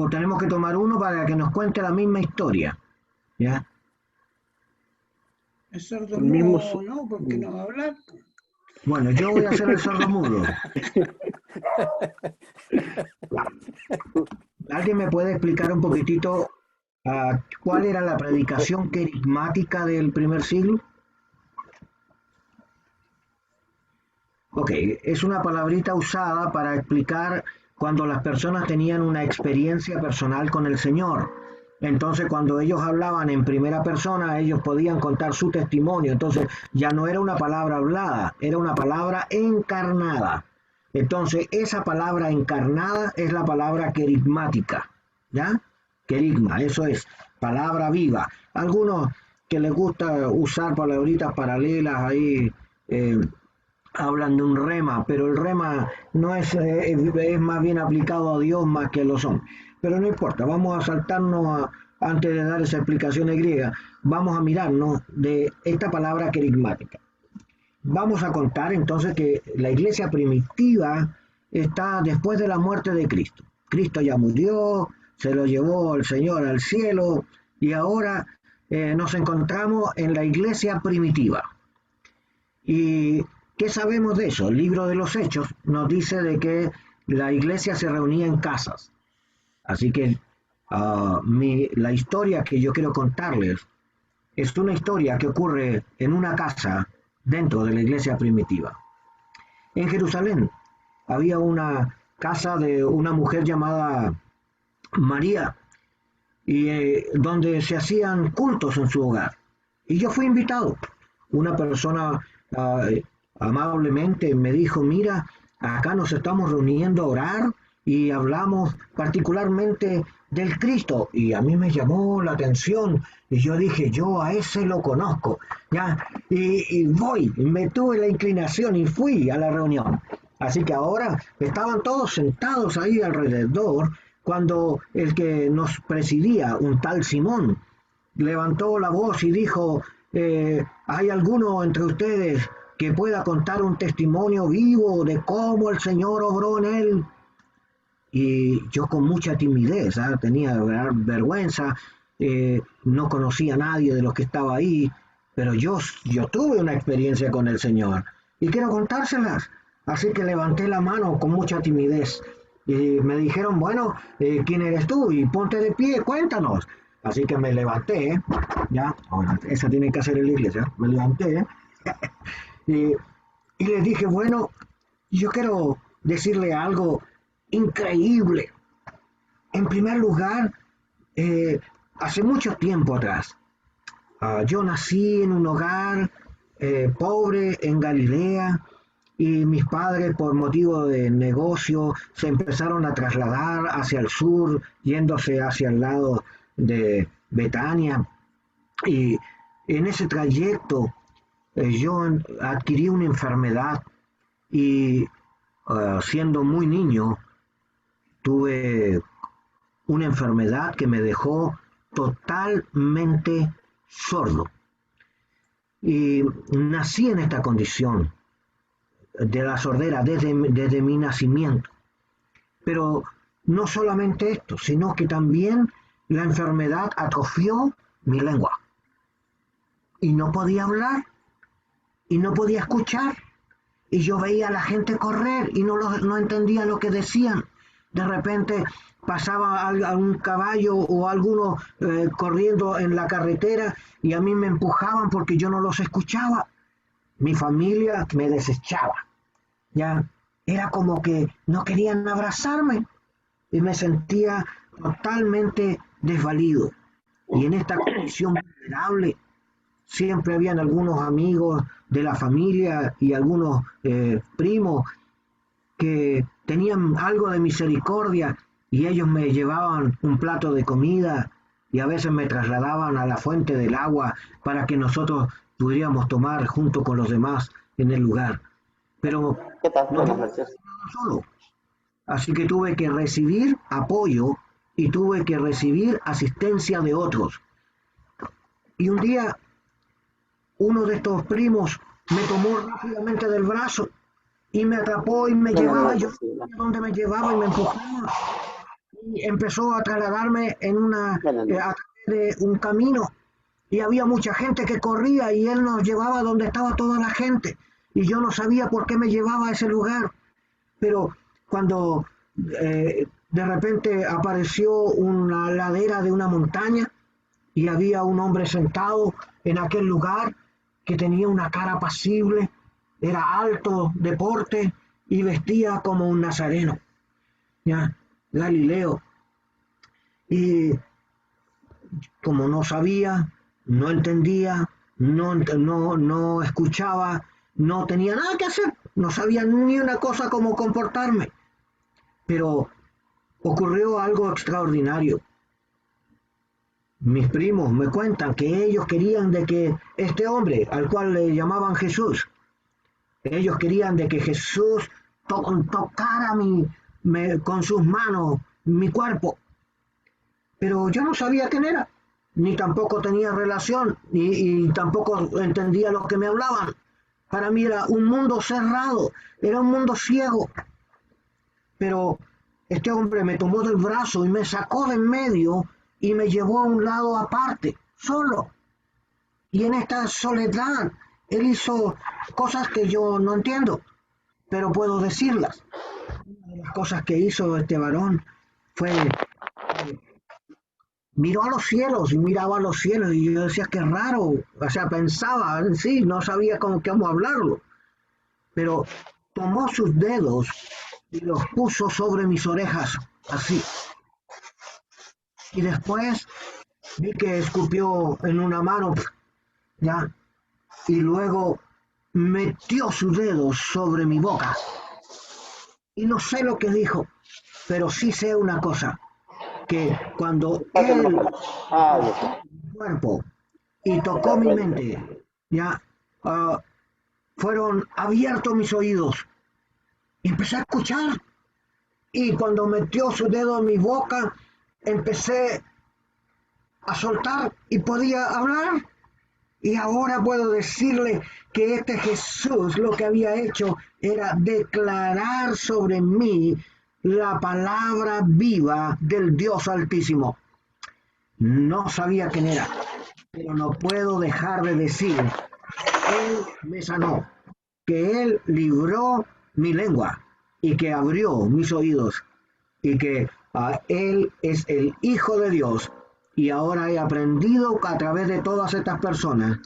tenemos que tomar uno para que nos cuente la misma historia. ¿Ya? El sordo El mismo mudo, no, porque no va a hablar. Bueno, yo voy a ser el sordomudo. ¿Alguien me puede explicar un poquitito cuál era la predicación querigmática del primer siglo? Ok, es una palabrita usada para explicar cuando las personas tenían una experiencia personal con el Señor. Entonces, cuando ellos hablaban en primera persona, ellos podían contar su testimonio. Entonces, ya no era una palabra hablada, era una palabra encarnada. Entonces, esa palabra encarnada es la palabra querigmática, ¿ya? Querigma, eso es, palabra viva. Algunos que les gusta usar palabritas paralelas ahí, hablan de un rema, pero el rema no es más bien aplicado a Dios más que a los hombres. Pero no importa, vamos a saltarnos antes de dar esa explicación griega, vamos a mirarnos de esta palabra querigmática. Vamos a contar entonces que la iglesia primitiva está después de la muerte de Cristo. Cristo ya murió, se lo llevó el Señor al cielo y ahora nos encontramos en la iglesia primitiva. ¿Y qué sabemos de eso? El libro de los Hechos nos dice de que la iglesia se reunía en casas. Así que la historia que yo quiero contarles es una historia que ocurre en una casa dentro de la iglesia primitiva. En Jerusalén había una casa de una mujer llamada María, y donde se hacían cultos en su hogar. Y yo fui invitado. Una persona amablemente me dijo, mira, acá nos estamos reuniendo a orar y hablamos particularmente del Cristo, y a mí me llamó la atención y yo dije, yo a ese lo conozco, ya, y me tuve la inclinación y fui a la reunión. Así que ahora estaban todos sentados ahí alrededor cuando el que nos presidía, un tal Simón, levantó la voz y dijo, ¿hay alguno entre ustedes que pueda contar un testimonio vivo de cómo el Señor obró en él? Y yo con mucha timidez, ¿eh? Tenía vergüenza, no conocía a nadie de los que estaba ahí, pero yo tuve una experiencia con el Señor y quiero contárselas. Así que levanté la mano con mucha timidez y me dijeron, bueno, ¿quién eres tú? Y ponte de pie, cuéntanos. Así que me levanté, ya, ahora, esa tiene que hacer en la iglesia, me levanté y les dije, bueno, yo quiero decirle algo increíble. En primer lugar, hace mucho tiempo atrás, yo nací en un hogar pobre en Galilea y mis padres por motivo de negocio se empezaron a trasladar hacia el sur, yéndose hacia el lado de Betania. Y en ese trayecto yo adquirí una enfermedad y siendo muy niño tuve una enfermedad que me dejó totalmente sordo. Y nací en esta condición de la sordera desde mi nacimiento. Pero no solamente esto, sino que también la enfermedad atrofió mi lengua. Y no podía hablar, y no podía escuchar. Y yo veía a la gente correr y no entendía lo que decían. De repente pasaba a un caballo o alguno corriendo en la carretera y a mí me empujaban porque yo no los escuchaba. Mi familia me desechaba. Ya era como que no querían abrazarme y me sentía totalmente desvalido. Y en esta condición vulnerable siempre habían algunos amigos de la familia y algunos primos que tenían algo de misericordia y ellos me llevaban un plato de comida y a veces me trasladaban a la fuente del agua para que nosotros pudiéramos tomar junto con los demás en el lugar. Pero no pude hacer nada solo. Así que tuve que recibir apoyo y tuve que recibir asistencia de otros. Y un día uno de estos primos me tomó rápidamente del brazo y me atrapó y me llevaba, yo no sabía dónde me llevaba y me empujaba. Y empezó a trasladarme a través de un camino. Y había mucha gente que corría y él nos llevaba donde estaba toda la gente. Y yo no sabía por qué me llevaba a ese lugar. Pero cuando de repente apareció una ladera de una montaña y había un hombre sentado en aquel lugar que tenía una cara apacible, era alto de porte y vestía como un nazareno, ya, Galileo. Y como no sabía, no entendía, no escuchaba, no tenía nada que hacer, no sabía ni una cosa cómo comportarme. Pero ocurrió algo extraordinario. Mis primos me cuentan que ellos querían de que este hombre, al cual le llamaban Jesús, ellos querían de que Jesús tocara con sus manos mi cuerpo. Pero yo no sabía quién era, ni tampoco tenía relación, y tampoco entendía lo que me hablaban. Para mí era un mundo cerrado, era un mundo ciego. Pero este hombre me tomó del brazo y me sacó de en medio y me llevó a un lado aparte, solo. Y en esta soledad, él hizo cosas que yo no entiendo, pero puedo decirlas. Una de las cosas que hizo este varón fue, miró a los cielos y miraba a los cielos y yo decía, qué raro, o sea, pensaba, sí, no sabía cómo hablarlo, pero tomó sus dedos y los puso sobre mis orejas, así. Y después vi que escupió en una mano, ya, y luego metió sus dedos sobre mi boca. Y no sé lo que dijo, pero sí sé una cosa, que cuando él tocó mi cuerpo y tocó mi mente, ya, fueron abiertos mis oídos. Y empecé a escuchar. Y cuando metió su dedo en mi boca, empecé a soltar y podía hablar. Y ahora puedo decirle que este Jesús lo que había hecho era declarar sobre mí la palabra viva del Dios Altísimo. No sabía quién era, pero no puedo dejar de decir, Él me sanó, que Él libró mi lengua y que abrió mis oídos y que Él es el Hijo de Dios. Y ahora he aprendido a través de todas estas personas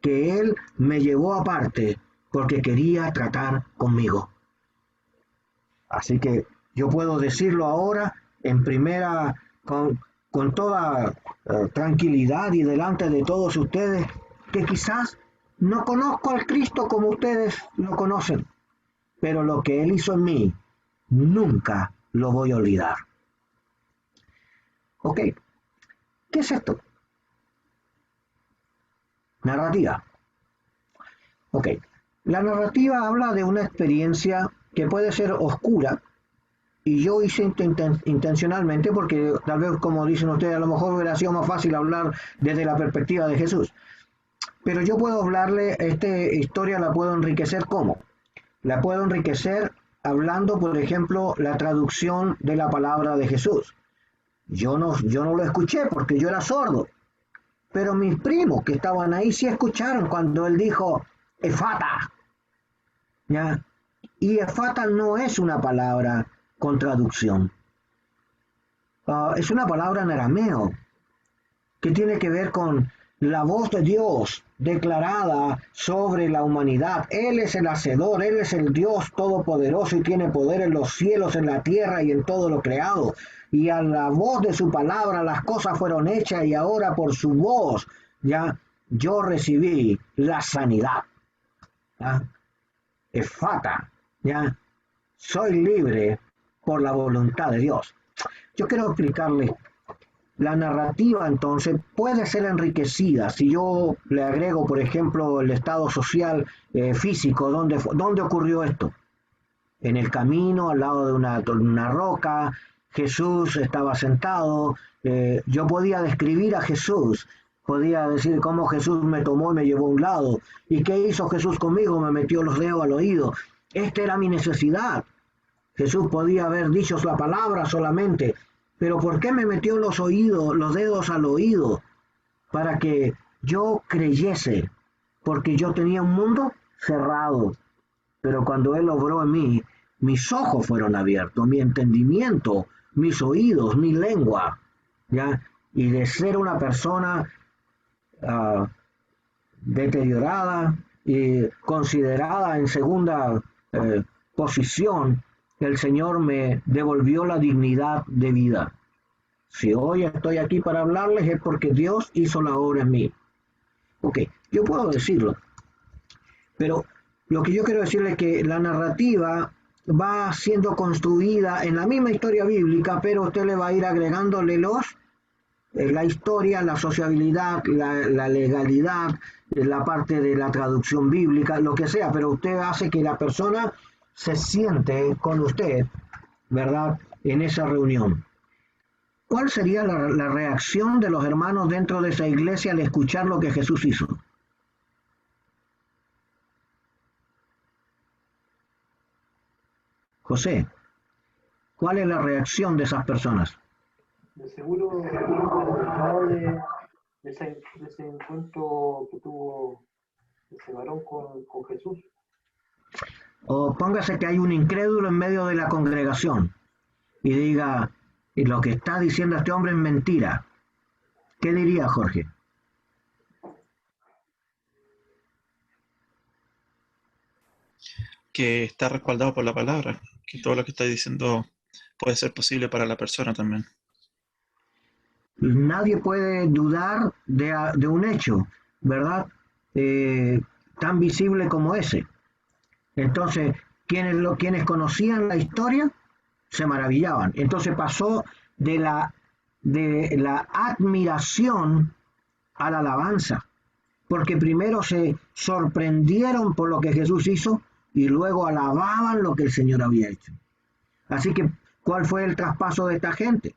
que Él me llevó aparte porque quería tratar conmigo. Así que yo puedo decirlo ahora en primera, con toda tranquilidad y delante de todos ustedes, que quizás no conozco al Cristo como ustedes lo conocen, pero lo que Él hizo en mí, nunca lo voy a olvidar. Ok. ¿Qué es esto? Narrativa. Ok. La narrativa habla de una experiencia que puede ser oscura, y yo hice intencionalmente porque tal vez, como dicen ustedes, a lo mejor hubiera sido más fácil hablar desde la perspectiva de Jesús. Pero yo puedo hablarle, esta historia la puedo enriquecer ¿cómo? La puedo enriquecer hablando, por ejemplo, la traducción de la palabra de Jesús. Yo no lo escuché porque yo era sordo, pero mis primos que estaban ahí sí escucharon cuando él dijo Efata, ¿ya? Y Efata no es una palabra con traducción, es una palabra en arameo que tiene que ver con la voz de Dios declarada sobre la humanidad. Él es el hacedor, Él es el Dios todopoderoso y tiene poder en los cielos, en la tierra y en todo lo creado. Y a la voz de su palabra las cosas fueron hechas y ahora por su voz ya yo recibí la sanidad. ¿Ya? Efata, ya soy libre por la voluntad de Dios. Yo quiero explicarles. La narrativa, entonces, puede ser enriquecida si yo le agrego, por ejemplo, el estado social físico. ¿Dónde ocurrió esto? En el camino, al lado de una roca. Jesús estaba sentado. Yo podía describir a Jesús. Podía decir cómo Jesús me tomó y me llevó a un lado. ¿Y qué hizo Jesús conmigo? Me metió los dedos al oído. Esta era mi necesidad. Jesús podía haber dicho la palabra solamente. Pero ¿por qué me metió los dedos al oído? Para que yo creyese, porque yo tenía un mundo cerrado. Pero cuando Él obró en mí, mis ojos fueron abiertos, mi entendimiento, mis oídos, mi lengua, ¿ya? Y de ser una persona deteriorada y considerada en segunda posición, el Señor me devolvió la dignidad de vida. Si hoy estoy aquí para hablarles es porque Dios hizo la obra en mí. Ok, yo puedo decirlo, pero lo que yo quiero decirles es que la narrativa va siendo construida en la misma historia bíblica, pero usted le va a ir agregándole la historia, la sociabilidad, la legalidad, la parte de la traducción bíblica, lo que sea, pero usted hace que la persona se siente con usted, ¿verdad?, en esa reunión. ¿Cuál sería la reacción de los hermanos dentro de esa iglesia al escuchar lo que Jesús hizo? José, ¿cuál es la reacción de esas personas? De seguro, de ese encuentro que tuvo ese varón con Jesús. O póngase que hay un incrédulo en medio de la congregación y diga, y lo que está diciendo este hombre es mentira. ¿Qué diría Jorge? Que está respaldado por la palabra, que todo lo que está diciendo puede ser posible para la persona también. Nadie puede dudar de un hecho, ¿verdad? Tan visible como ese. Entonces, quienes conocían la historia se maravillaban. Entonces pasó de la admiración a la alabanza, porque primero se sorprendieron por lo que Jesús hizo y luego alababan lo que el Señor había hecho. Así que, ¿cuál fue el traspaso de esta gente?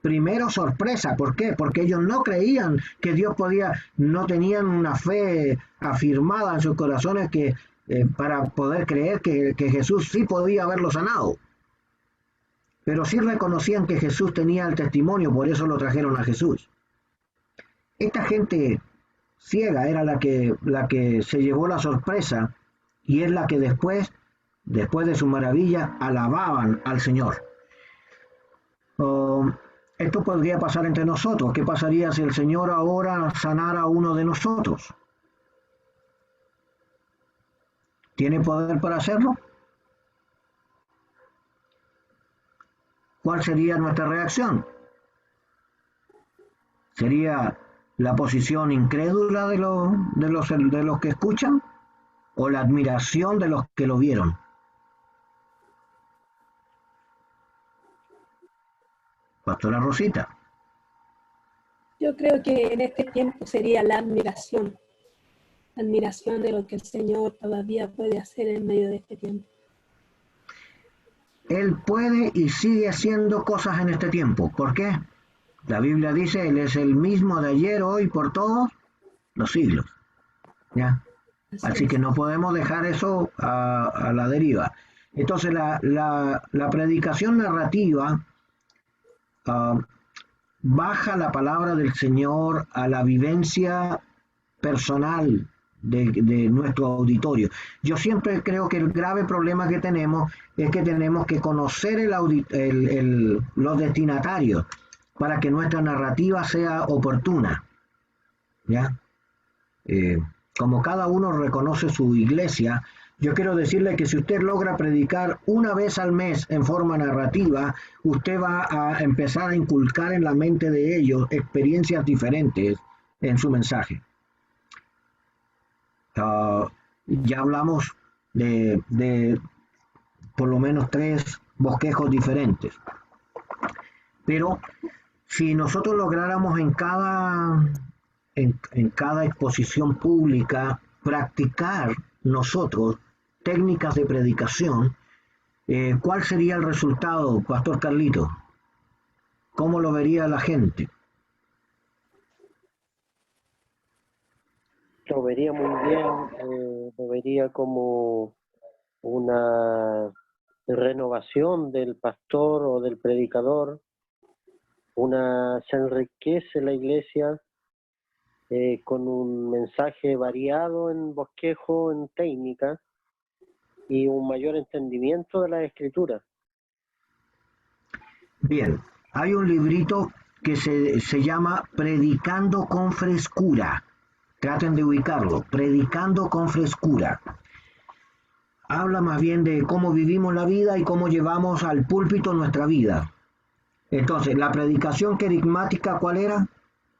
primero sorpresa. ¿Por qué? Porque ellos no creían que Dios podía, no tenían una fe afirmada en sus corazones que para poder creer que Jesús sí podía haberlo sanado. Pero sí reconocían que Jesús tenía el testimonio, por eso lo trajeron a Jesús. Esta gente ciega era la que se llevó la sorpresa y es la que después de su maravilla, alababan al Señor. Esto podría pasar entre nosotros. ¿Qué pasaría si el Señor ahora sanara a uno de nosotros? ¿Tiene poder para hacerlo? ¿Cuál sería nuestra reacción? ¿Sería la posición incrédula de los que escuchan o la admiración de los que lo vieron? Pastora Rosita. Yo creo que en este tiempo sería la admiración de lo que el Señor todavía puede hacer en medio de este tiempo. Él puede y sigue haciendo cosas en este tiempo. ¿Por qué? La Biblia dice, Él es el mismo de ayer, hoy, por todos los siglos. ¿Ya? Así que no podemos dejar eso a la deriva. Entonces la predicación narrativa baja la palabra del Señor a la vivencia personal de nuestro auditorio. Yo siempre creo que el grave problema que tenemos es que tenemos que conocer los destinatarios para que nuestra narrativa sea oportuna. ¿Ya? Como cada uno reconoce su iglesia, yo quiero decirle que si usted logra predicar una vez al mes en forma narrativa, usted va a empezar a inculcar en la mente de ellos experiencias diferentes en su mensaje. Ya hablamos de por lo menos 3 bosquejos diferentes. Pero si nosotros lográramos en cada exposición pública practicar nosotros técnicas de predicación, ¿cuál sería el resultado, Pastor Carlito? ¿Cómo lo vería la gente? Lo vería muy bien, lo vería como una renovación del pastor o del predicador, se enriquece la iglesia con un mensaje variado en bosquejo, en técnica, y un mayor entendimiento de la escritura. Bien, hay un librito que se llama Predicando con Frescura. Traten de ubicarlo, Predicando con Frescura. Habla más bien de cómo vivimos la vida y cómo llevamos al púlpito nuestra vida. Entonces, la predicación querigmática, ¿cuál era?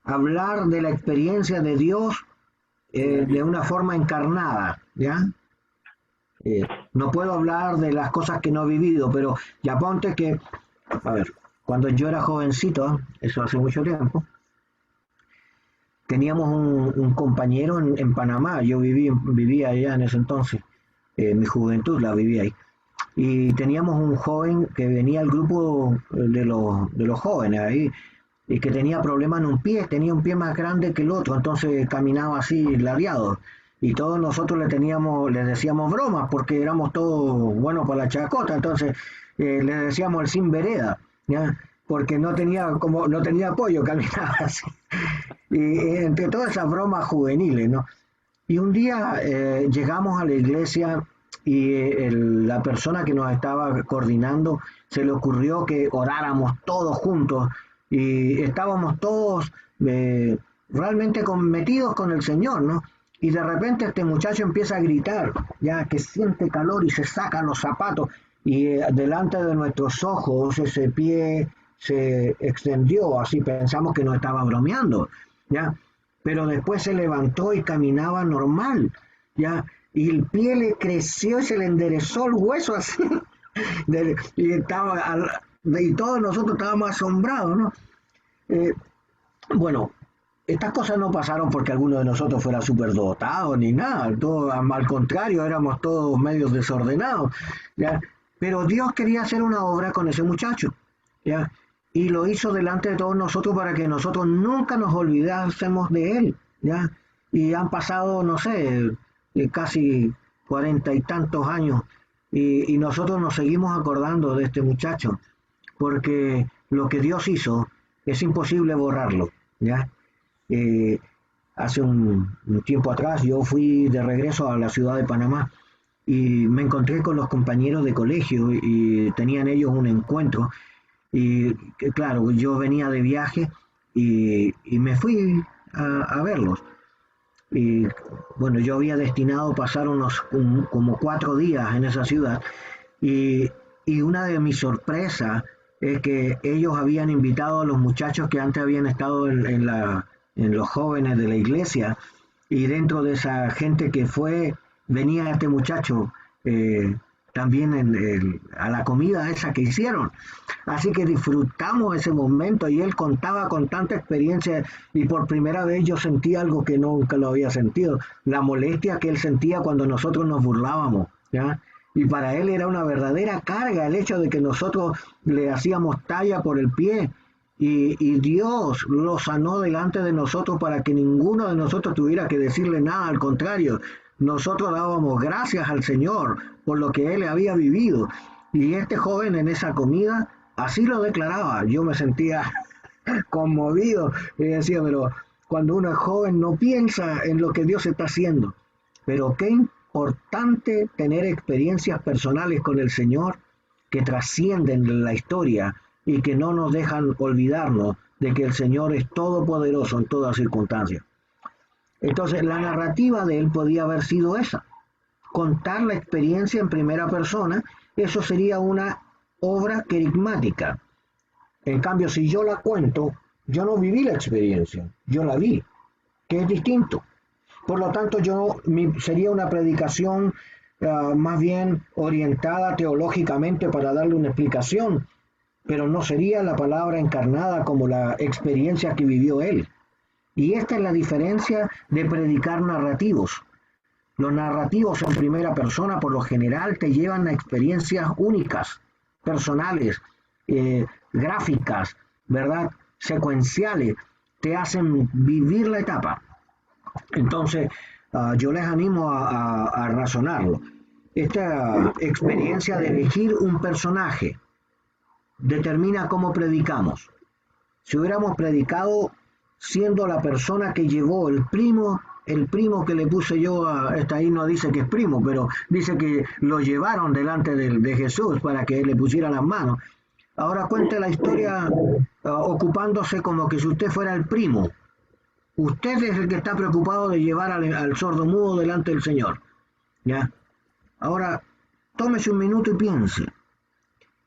Hablar de la experiencia de Dios de una forma encarnada, ¿ya? No puedo hablar de las cosas que no he vivido, pero ya ponte que, a ver, cuando yo era jovencito, eso hace mucho tiempo, teníamos un compañero en Panamá. Yo vivía allá en ese entonces, mi juventud la vivía ahí, y teníamos un joven que venía al grupo de los jóvenes ahí, y que tenía problemas en un pie, tenía un pie más grande que el otro, entonces caminaba así ladeado, y todos nosotros le decíamos bromas, porque éramos todos buenos para la chacota, entonces le decíamos el sin vereda, ¿ya? Porque no tenía apoyo, caminaba así. Y entre todas esas bromas juveniles, ¿no? Y un día llegamos a la iglesia y la persona que nos estaba coordinando se le ocurrió que oráramos todos juntos y estábamos todos realmente metidos con el Señor, ¿no? Y de repente este muchacho empieza a gritar, ya que siente calor y se saca los zapatos y delante de nuestros ojos ese pie se extendió, así pensamos que nos estaba bromeando, ¿ya? Pero después se levantó y caminaba normal, ¿ya? Y el pie le creció y se le enderezó el hueso así, y todos nosotros estábamos asombrados, ¿no? Bueno, estas cosas no pasaron porque alguno de nosotros fuera superdotado ni nada, todo, al contrario, éramos todos medios desordenados, ¿ya? Pero Dios quería hacer una obra con ese muchacho, ¿ya? y lo hizo delante de todos nosotros para que nosotros nunca nos olvidásemos de él, ¿ya? Y han pasado, no sé, casi 40 y tantos años, y nosotros nos seguimos acordando de este muchacho, porque lo que Dios hizo es imposible borrarlo, ¿ya? Hace un tiempo atrás yo fui de regreso a la ciudad de Panamá y me encontré con los compañeros de colegio y tenían ellos un encuentro, y claro, yo venía de viaje y me fui a verlos. Y bueno, yo había destinado pasar como 4 días en esa ciudad, y una de mis sorpresas es que ellos habían invitado a los muchachos que antes habían estado en los jóvenes de la iglesia, y dentro de esa gente que fue, venía este muchacho también a la comida esa que hicieron. Así que disfrutamos ese momento y él contaba con tanta experiencia, y por primera vez yo sentí algo que nunca lo había sentido, la molestia que él sentía cuando nosotros nos burlábamos, ¿ya? Y para él era una verdadera carga el hecho de que nosotros le hacíamos talla por el pie, y Dios lo sanó delante de nosotros para que ninguno de nosotros tuviera que decirle nada, al contrario, nosotros dábamos gracias al Señor por lo que él había vivido. Y este joven en esa comida así lo declaraba. Yo me sentía conmovido y decía, pero cuando uno es joven no piensa en lo que Dios está haciendo. Pero qué importante tener experiencias personales con el Señor que trascienden la historia y que no nos dejan olvidarnos de que el Señor es todopoderoso en todas circunstancias. Entonces la narrativa de él podía haber sido esa, contar la experiencia en primera persona. Eso sería una obra querigmática. En cambio, si yo la cuento, yo no viví la experiencia, yo la vi, que es distinto. Por lo tanto, sería una predicación más bien orientada teológicamente para darle una explicación, pero no sería la palabra encarnada como la experiencia que vivió él. Y esta es la diferencia de predicar narrativos. Los narrativos en primera persona por lo general te llevan a experiencias únicas, personales, gráficas, ¿verdad? Secuenciales, te hacen vivir la etapa. Entonces, yo les animo a razonarlo. Esta experiencia de elegir un personaje determina cómo predicamos. Si hubiéramos predicado siendo la persona que llevó el primo que le puse yo ahí no dice que es primo, pero dice que lo llevaron delante de Jesús para que le pusiera las manos. Ahora cuente la historia ocupándose como que si usted fuera el primo. Usted es el que está preocupado de llevar al sordomudo delante del Señor, ¿ya? Ahora, tómese un minuto y piense.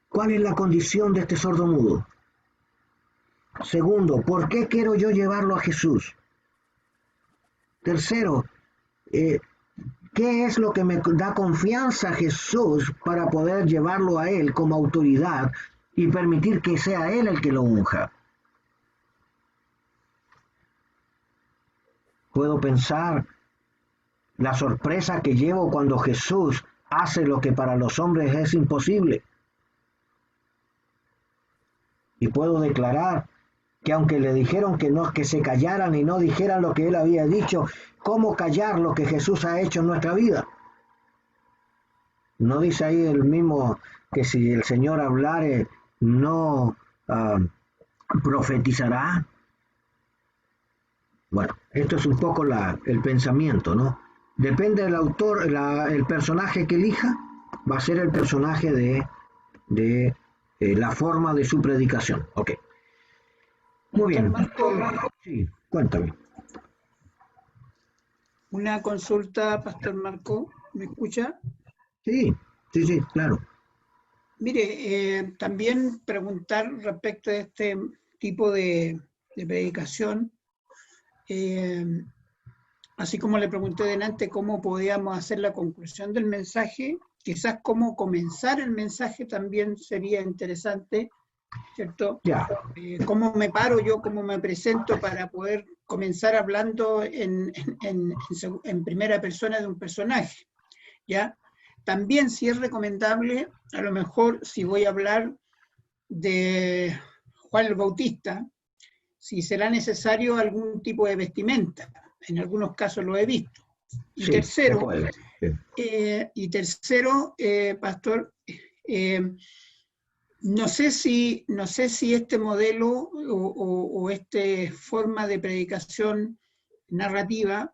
¿Cuál es la condición de este sordomudo? Segundo, ¿por qué quiero yo llevarlo a Jesús? Tercero, ¿qué es lo que me da confianza a Jesús para poder llevarlo a Él como autoridad y permitir que sea Él el que lo unja? Puedo pensar la sorpresa que llevo cuando Jesús hace lo que para los hombres es imposible. Y puedo declarar que aunque le dijeron que se callaran y no dijeran lo que él había dicho, ¿cómo callar lo que Jesús ha hecho en nuestra vida? ¿No dice ahí el mismo que si el Señor hablare, no profetizará? Bueno, esto es un poco el pensamiento, ¿no? Depende del autor, el personaje que elija, va a ser el personaje de la forma de su predicación. Ok. Muy bien. Sí, cuéntame. Una consulta, Pastor Marco, ¿me escucha? Sí, claro. Mire, también preguntar respecto a este tipo de predicación, así como le pregunté delante cómo podíamos hacer la conclusión del mensaje, quizás cómo comenzar el mensaje también sería interesante, ¿cierto? Ya. ¿Cómo me paro yo, cómo me presento para poder comenzar hablando en primera persona de un personaje? ¿Ya? También si es recomendable, a lo mejor si voy a hablar de Juan el Bautista, si será necesario algún tipo de vestimenta. En algunos casos lo he visto. Y Sí, tercero, se puede, sí. Pastor, no sé si este modelo o esta forma de predicación narrativa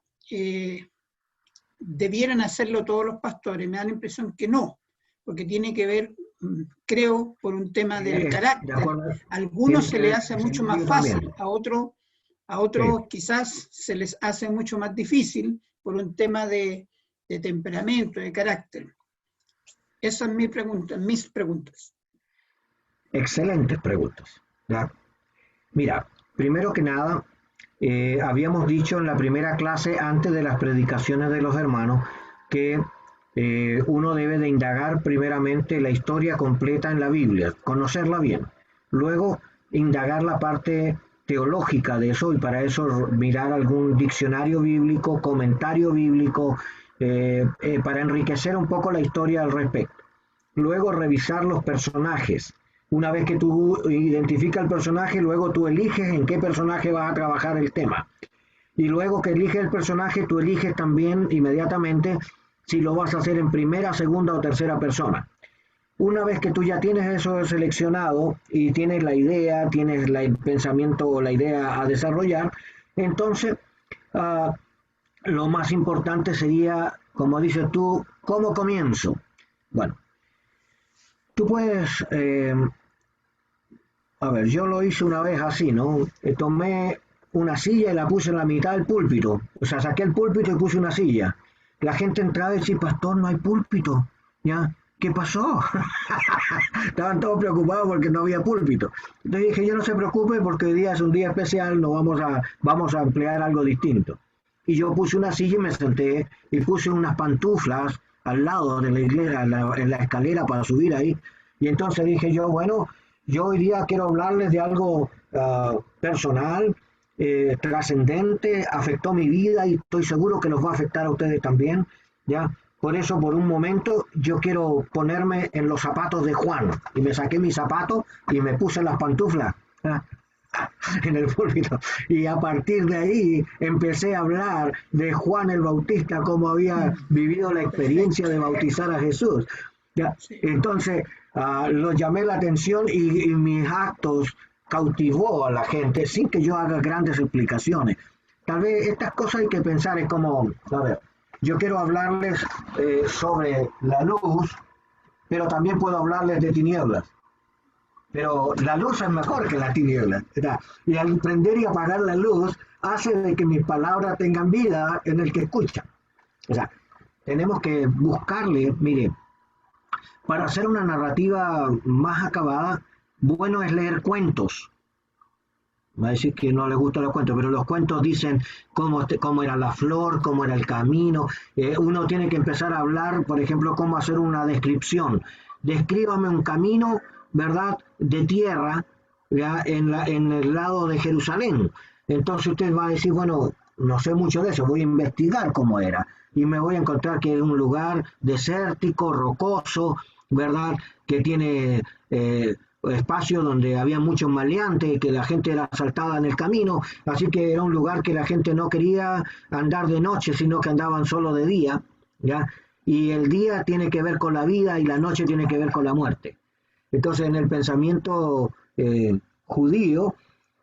debieran hacerlo todos los pastores. Me da la impresión que no, porque tiene que ver, creo, por un tema del De carácter. acuerdo. A algunos Tiene se que les ver hace ese mucho más sentido fácil, también. a otros quizás se les hace mucho más difícil por un tema de temperamento, de carácter. Esa es mi pregunta, mis preguntas. Excelentes preguntas. ¿Ya? Mira, primero que nada, habíamos dicho en la primera clase, antes de las predicaciones de los hermanos, que uno debe de indagar primeramente la historia completa en la Biblia, conocerla bien. Luego, indagar la parte teológica de eso, y para eso mirar algún diccionario bíblico, comentario bíblico, para enriquecer un poco la historia al respecto. Luego, revisar los personajes. Una vez que tú identificas el personaje, luego tú eliges en qué personaje vas a trabajar el tema. Y luego que eliges el personaje, tú eliges también inmediatamente si lo vas a hacer en primera, segunda o tercera persona. Una vez que tú ya tienes eso seleccionado y tienes la idea, tienes el pensamiento o la idea a desarrollar, entonces lo más importante sería, como dices tú, ¿cómo comienzo? Bueno, tú puedes... A ver, yo lo hice una vez así, ¿no? Tomé una silla y la puse en la mitad del púlpito. O sea, saqué el púlpito y puse una silla. La gente entraba y decía, pastor, no hay púlpito. ¿Ya? ¿Qué pasó? Estaban todos preocupados porque no había púlpito. Entonces dije, yo no se preocupe porque hoy día es un día especial, no vamos a emplear algo distinto. Y yo puse una silla y me senté y puse unas pantuflas al lado de la iglesia, en la escalera para subir ahí. Y entonces dije yo, bueno, yo hoy día quiero hablarles de algo personal, trascendente, afectó mi vida y estoy seguro que los va a afectar a ustedes también, ¿ya? Por eso, por un momento, yo quiero ponerme en los zapatos de Juan. Y me saqué mis zapatos y me puse las pantuflas en el púlpito. Y a partir de ahí empecé a hablar de Juan el Bautista, cómo había vivido la experiencia de bautizar a Jesús. ¿Ya? Entonces, lo llamé la atención y mis actos cautivó a la gente sin que yo haga grandes explicaciones. Tal vez estas cosas hay que pensar, es como, a ver, yo quiero hablarles sobre la luz, pero también puedo hablarles de tinieblas. Pero la luz es mejor que la tiniebla, ¿verdad? Y al prender y apagar la luz hace de que mis palabras tengan vida en el que escucha. O sea, tenemos que buscarle, mire, para hacer una narrativa más acabada, bueno es leer cuentos. Va a decir que no le gustan los cuentos, pero los cuentos dicen cómo era la flor, cómo era el camino. Uno tiene que empezar a hablar, por ejemplo, cómo hacer una descripción. Descríbame un camino, ¿verdad?, de tierra, ¿ya?, en el lado de Jerusalén. Entonces usted va a decir, bueno, no sé mucho de eso, voy a investigar cómo era. Y me voy a encontrar que es un lugar desértico, rocoso, ¿verdad?, que tiene espacio donde había muchos maleantes, que la gente era asaltada en el camino, así que era un lugar que la gente no quería andar de noche, sino que andaban solo de día, ¿ya? Y el día tiene que ver con la vida y la noche tiene que ver con la muerte. Entonces, en el pensamiento judío,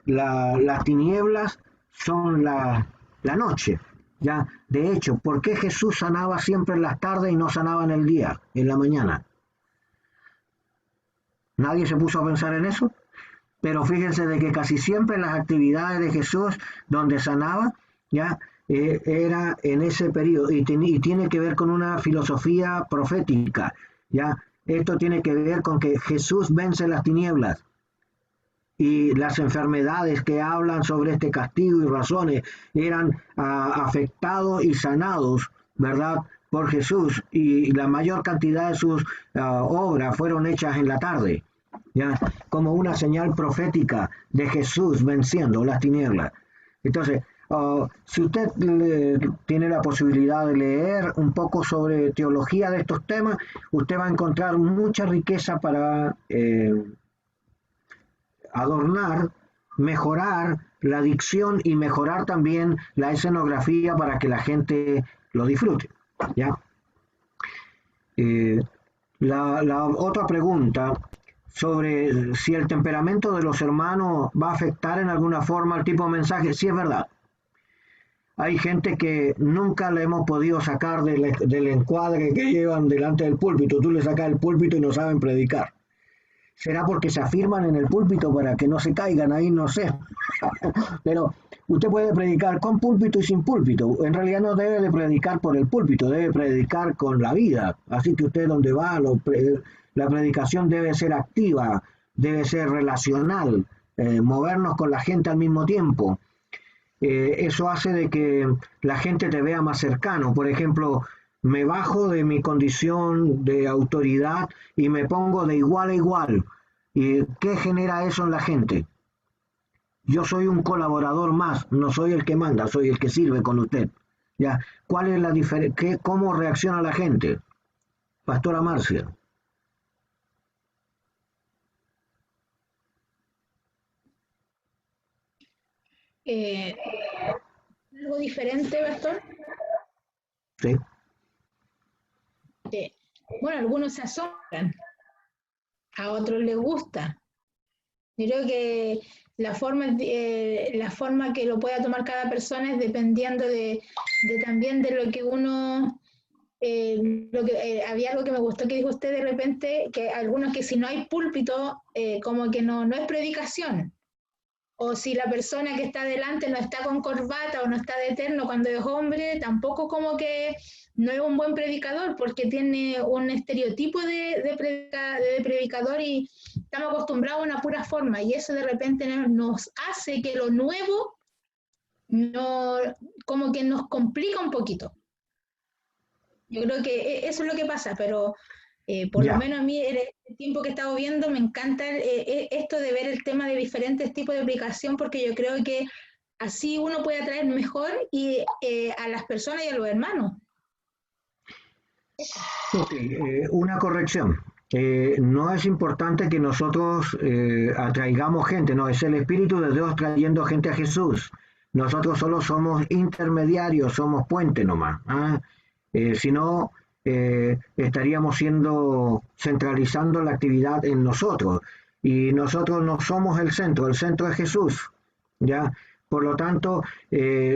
las tinieblas son la noche, ¿ya? De hecho, ¿por qué Jesús sanaba siempre en las tardes y no sanaba en el día, en la mañana? ¿Nadie se puso a pensar en eso? Pero fíjense de que casi siempre las actividades de Jesús donde sanaba, ya era en ese periodo y tiene que ver con una filosofía profética, ya. Esto tiene que ver con que Jesús vence las tinieblas y las enfermedades que hablan sobre este castigo y razones eran afectados y sanados, ¿verdad?, por Jesús, y la mayor cantidad de sus obras fueron hechas en la tarde, ¿ya?, como una señal profética de Jesús venciendo las tinieblas. Entonces, si usted tiene la posibilidad de leer un poco sobre teología de estos temas, usted va a encontrar mucha riqueza para adornar, mejorar la dicción y mejorar también la escenografía para que la gente lo disfrute, ¿ya? La otra pregunta sobre si el temperamento de los hermanos va a afectar en alguna forma el tipo de mensaje, sí es verdad. Hay gente que nunca le hemos podido sacar del encuadre que llevan delante del púlpito. Tú le sacas el púlpito y no saben predicar. ¿Será porque se afirman en el púlpito para que no se caigan ahí? No sé. Pero usted puede predicar con púlpito y sin púlpito. En realidad no debe de predicar por el púlpito, debe predicar con la vida. Así que usted donde va, la predicación debe ser activa, debe ser relacional, movernos con la gente al mismo tiempo. Eso hace de que la gente te vea más cercano. Por ejemplo, me bajo de mi condición de autoridad y me pongo de igual a igual. ¿Y qué genera eso en la gente? Yo soy un colaborador más, no soy el que manda, soy el que sirve con usted. ¿Ya? ¿Cuál es la diferencia? ¿Cómo reacciona la gente? Pastora Marcia. ¿Algo diferente, pastor? Sí. Bueno, algunos se asombran, a otros les gusta. Yo creo que la forma que lo pueda tomar cada persona es dependiendo también de lo que uno... había algo que me gustó que dijo usted de repente, que algunos que si no hay púlpito, como que no es predicación. O si la persona que está delante no está con corbata o no está de terno cuando es hombre, tampoco como que no es un buen predicador, porque tiene un estereotipo de predicador y estamos acostumbrados a una pura forma, y eso de repente nos hace que lo nuevo como que nos complica un poquito. Yo creo que eso es lo que pasa, pero por lo menos a mí, en el tiempo que he estado viendo, me encanta esto de ver el tema de diferentes tipos de aplicación, porque yo creo que así uno puede atraer mejor a las personas y a los hermanos. Okay, una corrección. No es importante que nosotros atraigamos gente, no, es el Espíritu de Dios trayendo gente a Jesús. Nosotros solo somos intermediarios, somos puente nomás. Si no, estaríamos centralizando la actividad en nosotros. Y nosotros no somos el centro es Jesús. ¿Ya? Por lo tanto,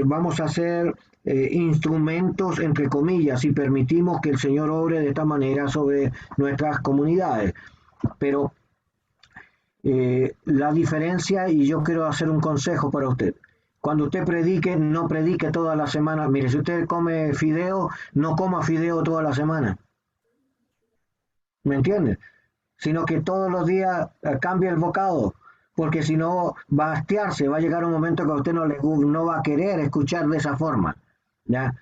vamos a ser instrumentos, entre comillas, y permitimos que el Señor obre de esta manera sobre nuestras comunidades. Pero la diferencia, y yo quiero hacer un consejo para usted. Cuando usted predique, no predique toda la semana. Mire, si usted come fideo, no coma fideo toda la semana. ¿Me entiende? Sino que todos los días cambie el bocado. Porque si no, va a hastiarse, va a llegar un momento que a usted no va a querer escuchar de esa forma. ¿Ya?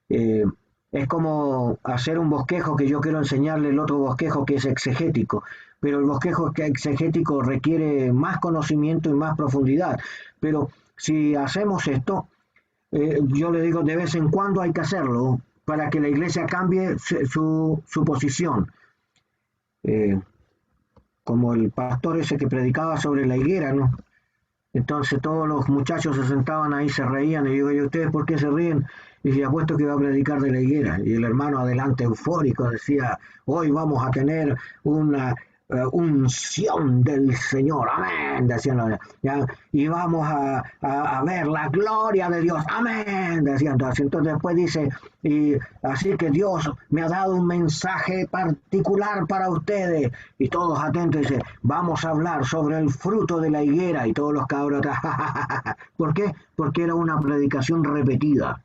Es como hacer un bosquejo, que yo quiero enseñarle el otro bosquejo que es exegético. Pero el bosquejo exegético requiere más conocimiento y más profundidad. Pero si hacemos esto, yo le digo, de vez en cuando hay que hacerlo para que la iglesia cambie su posición. Como el pastor ese que predicaba sobre la higuera, ¿no? Entonces todos los muchachos se sentaban ahí, se reían, y digo, ¿y ustedes por qué se ríen? Y se apuesto que va a predicar de la higuera. Y el hermano adelante eufórico decía, hoy vamos a tener una unción del Señor, amén, decían, ¿ya? Y vamos a ver la gloria de Dios, amén, decían. Entonces después dice, y así que Dios me ha dado un mensaje particular para ustedes, y todos atentos, dice, vamos a hablar sobre el fruto de la higuera, y todos los cabros atrás. ¿Por qué? Porque era una predicación repetida,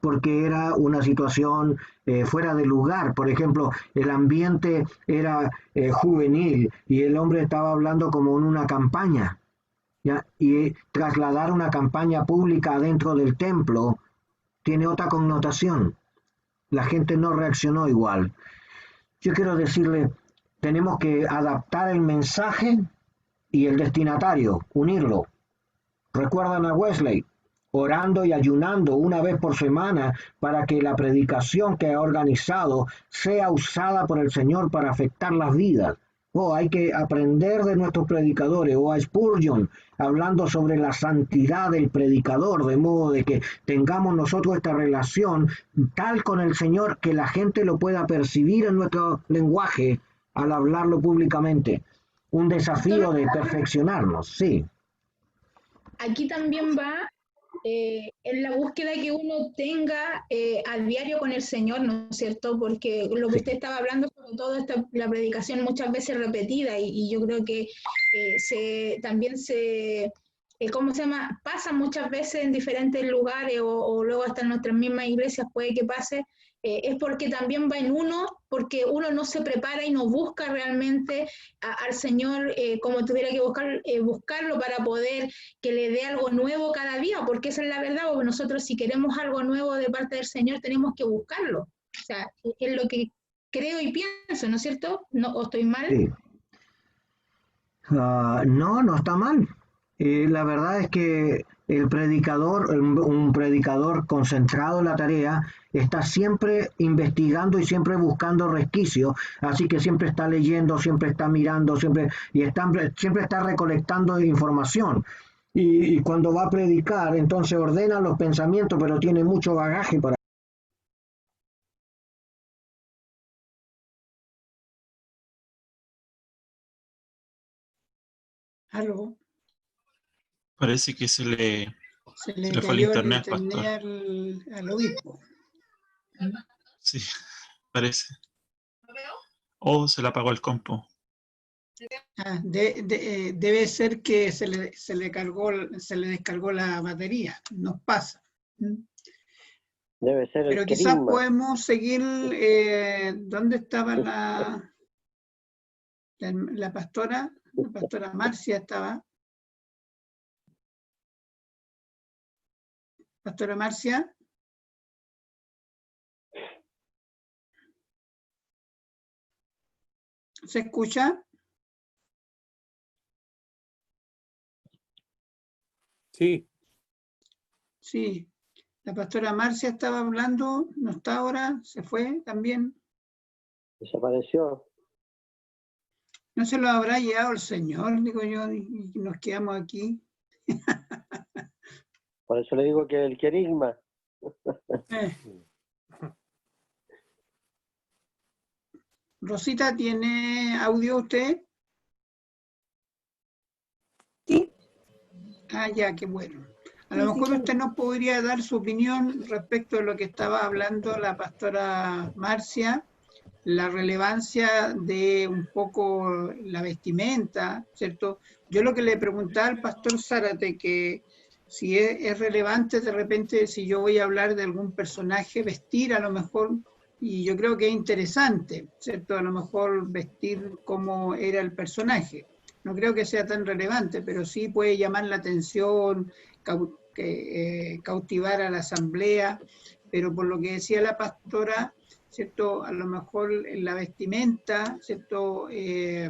porque era una situación fuera de lugar. Por ejemplo, el ambiente era juvenil y el hombre estaba hablando como en una campaña, ¿ya? Y trasladar una campaña pública dentro del templo tiene otra connotación. La gente no reaccionó igual. Yo quiero decirle, tenemos que adaptar el mensaje y el destinatario, unirlo. ¿Recuerdan a Wesley? Orando y ayunando una vez por semana para que la predicación que ha organizado sea usada por el Señor para afectar las vidas. Oh, hay que aprender de nuestros predicadores, o a Spurgeon, hablando sobre la santidad del predicador, de modo de que tengamos nosotros esta relación tal con el Señor que la gente lo pueda percibir en nuestro lenguaje al hablarlo públicamente. Un desafío de perfeccionarnos, sí. Aquí también va en la búsqueda que uno tenga a diario con el Señor, ¿no es cierto? Porque lo que usted estaba hablando, sobre todo la predicación muchas veces repetida, y yo creo que también ¿cómo se llama? Pasa muchas veces en diferentes lugares o luego hasta en nuestras mismas iglesias puede que pase, es porque también va en uno, porque uno no se prepara y no busca realmente al Señor como tuviera que buscarlo para poder que le dé algo nuevo cada día, porque esa es la verdad, porque nosotros si queremos algo nuevo de parte del Señor tenemos que buscarlo. O sea, es lo que creo y pienso, ¿no es cierto? ¿No, o estoy mal? Sí. No, no está mal. La verdad es que el predicador, un predicador concentrado en la tarea, está siempre investigando y siempre buscando resquicios, así que siempre está leyendo, siempre está mirando, siempre está recolectando información. Y cuando va a predicar, entonces ordena los pensamientos, pero tiene mucho bagaje para... Algo. Parece que se le Se le fue el cayó el internet, pastor. internet al obispo. Sí, parece. O se le apagó el compu. Debe ser que se le descargó la batería. Nos pasa. Debe ser Pero el quizás querigma. podemos seguir. ¿Dónde estaba la pastora? La pastora Marcia estaba. Pastora Marcia. ¿Se escucha? Sí. Sí. La pastora Marcia estaba hablando, no está ahora, se fue también. Desapareció. ¿No se lo habrá llevado el Señor, digo yo, y nos quedamos aquí? Por eso le digo que el querigma. Rosita, ¿tiene audio usted? Sí. Ah, ya, qué bueno. A lo mejor usted nos podría dar su opinión respecto de lo que estaba hablando la pastora Marcia, la relevancia de un poco la vestimenta, ¿cierto? Yo lo que le preguntaba al pastor Zárate, que si es relevante de repente si yo voy a hablar de algún personaje, vestir a lo mejor, y yo creo que es interesante, ¿cierto? A lo mejor vestir como era el personaje. No creo que sea tan relevante, pero sí puede llamar la atención, cautivar a la asamblea, pero por lo que decía la pastora, ¿cierto? A lo mejor en la vestimenta, ¿cierto? Que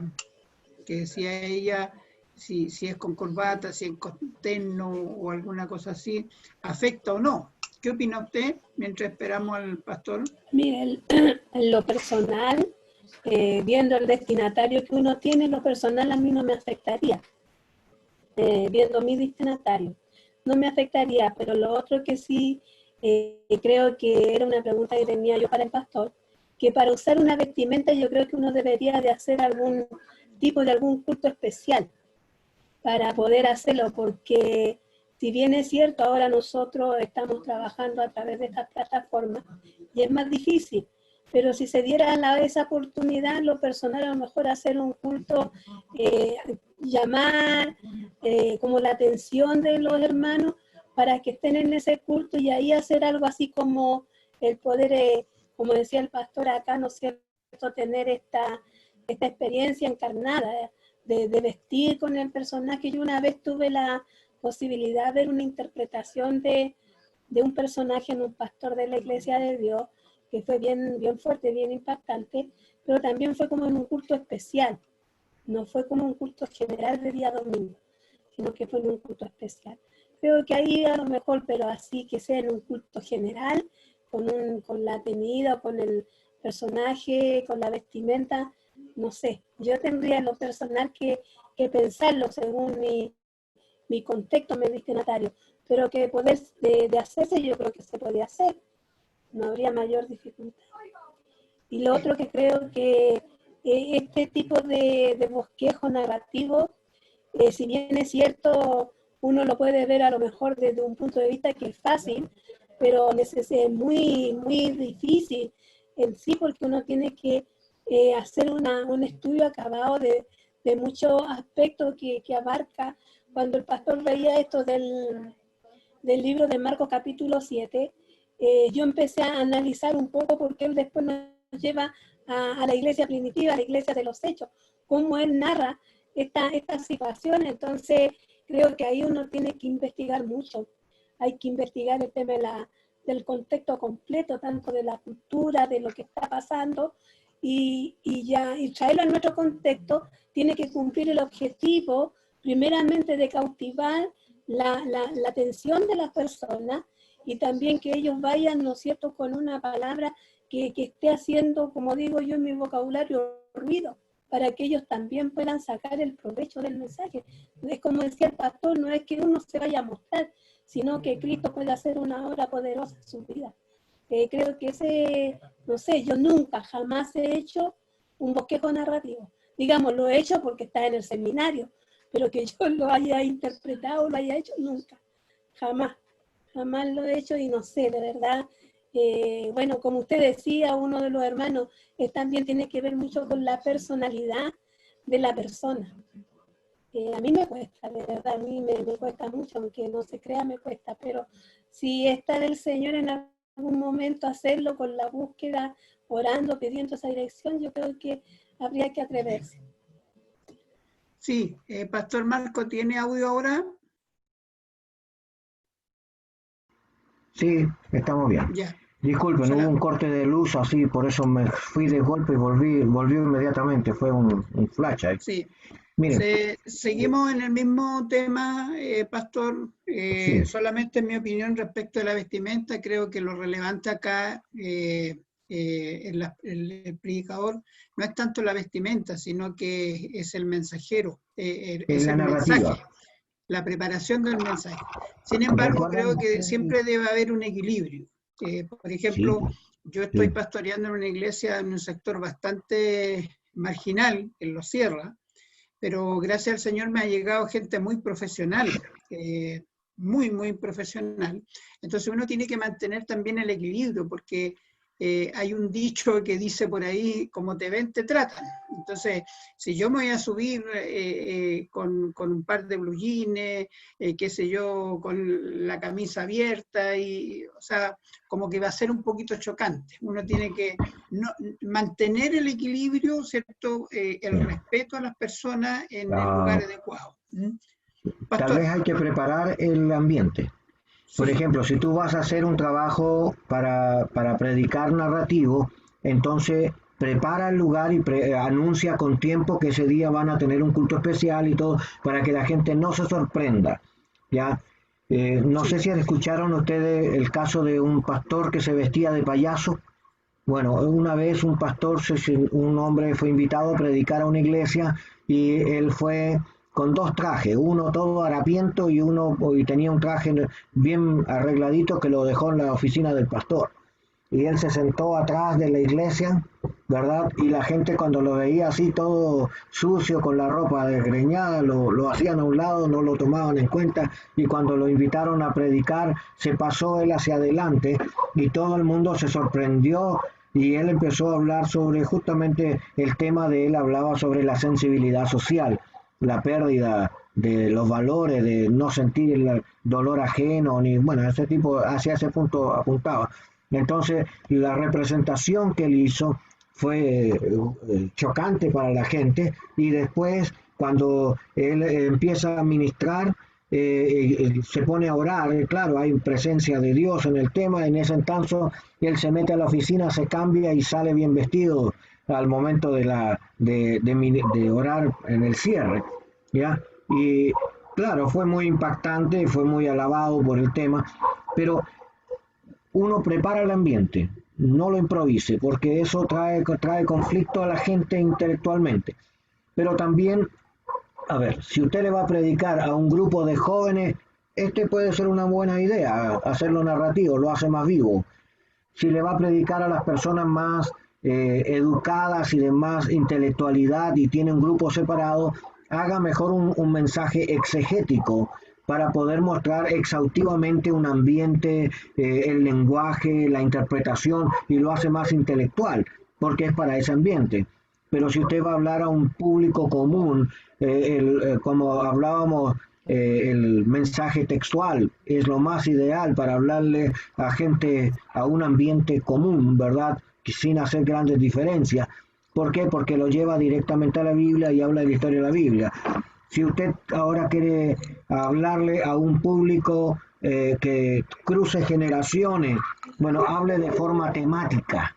decía ella, si es con corbata, si es con terno o alguna cosa así, ¿afecta o no? ¿Qué opina usted mientras esperamos al pastor? Mire, en lo personal, viendo el destinatario que uno tiene, en lo personal a mí no me afectaría. Viendo mi destinatario, no me afectaría, pero lo otro que sí creo que era una pregunta que tenía yo para el pastor, que para usar una vestimenta yo creo que uno debería de hacer algún tipo de algún culto especial para poder hacerlo, porque si bien es cierto, ahora nosotros estamos trabajando a través de estas plataformas y es más difícil, pero si se diera esa oportunidad, lo personal a lo mejor hacer un culto, llamar como la atención de los hermanos para que estén en ese culto y ahí hacer algo así como el poder, como decía el pastor acá, ¿no es cierto?, tener esta experiencia encarnada de vestir con el personaje. Yo una vez tuve la posibilidad de ver una interpretación de un personaje en un pastor de la Iglesia de Dios, que fue bien, bien fuerte, bien impactante, pero también fue como en un culto especial, no fue como un culto general de día domingo, sino que fue en un culto especial. Creo que ahí a lo mejor, pero así que sea en un culto general, con la tenida, con el personaje, con la vestimenta, no sé, yo tendría en lo personal que pensarlo según mi contexto, mi destinatario, pero que poder de hacerse, yo creo que se puede hacer, no habría mayor dificultad. Y lo otro que creo que este tipo de bosquejo narrativo, si bien es cierto, uno lo puede ver a lo mejor desde un punto de vista que es fácil, pero es muy, muy difícil en sí, porque uno tiene que hacer un estudio acabado de muchos aspectos que abarca. Cuando el pastor veía esto del libro de Marcos capítulo 7, yo empecé a analizar un poco porque él después nos lleva a la iglesia primitiva, a la iglesia de los hechos, cómo él narra esta situación. Entonces creo que ahí uno tiene que investigar mucho, hay que investigar el tema del contexto completo, tanto de la cultura, de lo que está pasando, y traerlo a nuestro contexto tiene que cumplir el objetivo, primeramente, de cautivar la atención de las personas, y también que ellos vayan, ¿no es cierto?, con una palabra que esté haciendo, como digo yo en mi vocabulario, ruido, para que ellos también puedan sacar el provecho del mensaje. Es como decía el pastor, no es que uno se vaya a mostrar, sino que Cristo puede hacer una obra poderosa en su vida. Creo que no sé, yo nunca, jamás he hecho un bosquejo narrativo. Digamos, lo he hecho porque está en el seminario, pero que yo lo haya interpretado, lo haya hecho, nunca. Jamás lo he hecho, y no sé, de verdad. Bueno, como usted decía, uno de los hermanos también tiene que ver mucho con la personalidad de la persona. A mí me cuesta, de verdad, a mí me cuesta mucho, aunque no se crea, me cuesta, pero si está el Señor en algún momento hacerlo con la búsqueda, orando, pidiendo esa dirección, yo creo que habría que atreverse. Sí, Pastor Marco, ¿tiene audio ahora? Sí, estamos bien. Ya. Disculpen, hubo un corte de luz, así, por eso me fui de golpe y volvió inmediatamente, fue un flash ahí. Sí. Miren. Seguimos en el mismo tema, Pastor. Sí. Solamente en mi opinión respecto a la vestimenta, creo que lo relevante acá, el predicador, no es tanto la vestimenta, sino que es el mensajero, es la el narrativa. mensaje, la preparación del mensaje. Sin embargo, creo que siempre debe haber un equilibrio. Por ejemplo, yo estoy pastoreando en una iglesia en un sector bastante marginal, en Los Sierra, pero gracias al Señor me ha llegado gente muy profesional, muy, muy profesional. Entonces uno tiene que mantener también el equilibrio, porque hay un dicho que dice por ahí, como te ven, te tratan. Entonces, si yo me voy a subir con un par de blue jeans, qué sé yo, con la camisa abierta, o sea, como que va a ser un poquito chocante. Uno tiene que mantener el equilibrio, ¿cierto? El respeto a las personas en el lugar adecuado. Tal vez hay que preparar el ambiente. Por ejemplo, si tú vas a hacer un trabajo para predicar narrativo, entonces prepara el lugar y anuncia con tiempo que ese día van a tener un culto especial y todo, para que la gente no se sorprenda, ¿ya? No sé si escucharon ustedes el caso de un pastor que se vestía de payaso. Bueno, una vez un hombre fue invitado a predicar a una iglesia, y él fue con dos trajes, uno todo harapiento y tenía un traje bien arregladito que lo dejó en la oficina del pastor. Y él se sentó atrás de la iglesia, ¿verdad? Y la gente, cuando lo veía así todo sucio, con la ropa desgreñada, lo hacían a un lado, no lo tomaban en cuenta, y cuando lo invitaron a predicar, se pasó él hacia adelante y todo el mundo se sorprendió, y él empezó a hablar sobre justamente el tema él hablaba sobre la sensibilidad social, la pérdida de los valores, de no sentir el dolor ajeno, ni bueno, ese tipo, hacia ese punto apuntaba. Entonces, la representación que él hizo fue chocante para la gente, y después, cuando él empieza a ministrar, se pone a orar, claro, hay presencia de Dios en el tema. En ese entonces, él se mete a la oficina, se cambia y sale bien vestido al momento de orar en el cierre, ¿ya? Y claro, fue muy impactante, fue muy alabado por el tema, pero uno prepara el ambiente. no lo improvise, porque eso trae conflicto a la gente intelectualmente. Pero también, a ver, si usted le va a predicar a un grupo de jóvenes, este puede ser una buena idea, hacerlo narrativo, lo hace más vivo. Si le va a predicar a las personas más educadas y de más intelectualidad y tiene un grupo separado, haga mejor un mensaje exegético para poder mostrar exhaustivamente un ambiente, el lenguaje, la interpretación, y lo hace más intelectual, porque es para ese ambiente. Pero si usted va a hablar a un público común, como hablábamos, el mensaje textual es lo más ideal para hablarle a gente, a un ambiente común, ¿verdad? Sin hacer grandes diferencias. ¿Por qué? Porque lo lleva directamente a la Biblia y habla de la historia de la Biblia. Si usted ahora quiere hablarle a un público que cruce generaciones, bueno, hable de forma temática,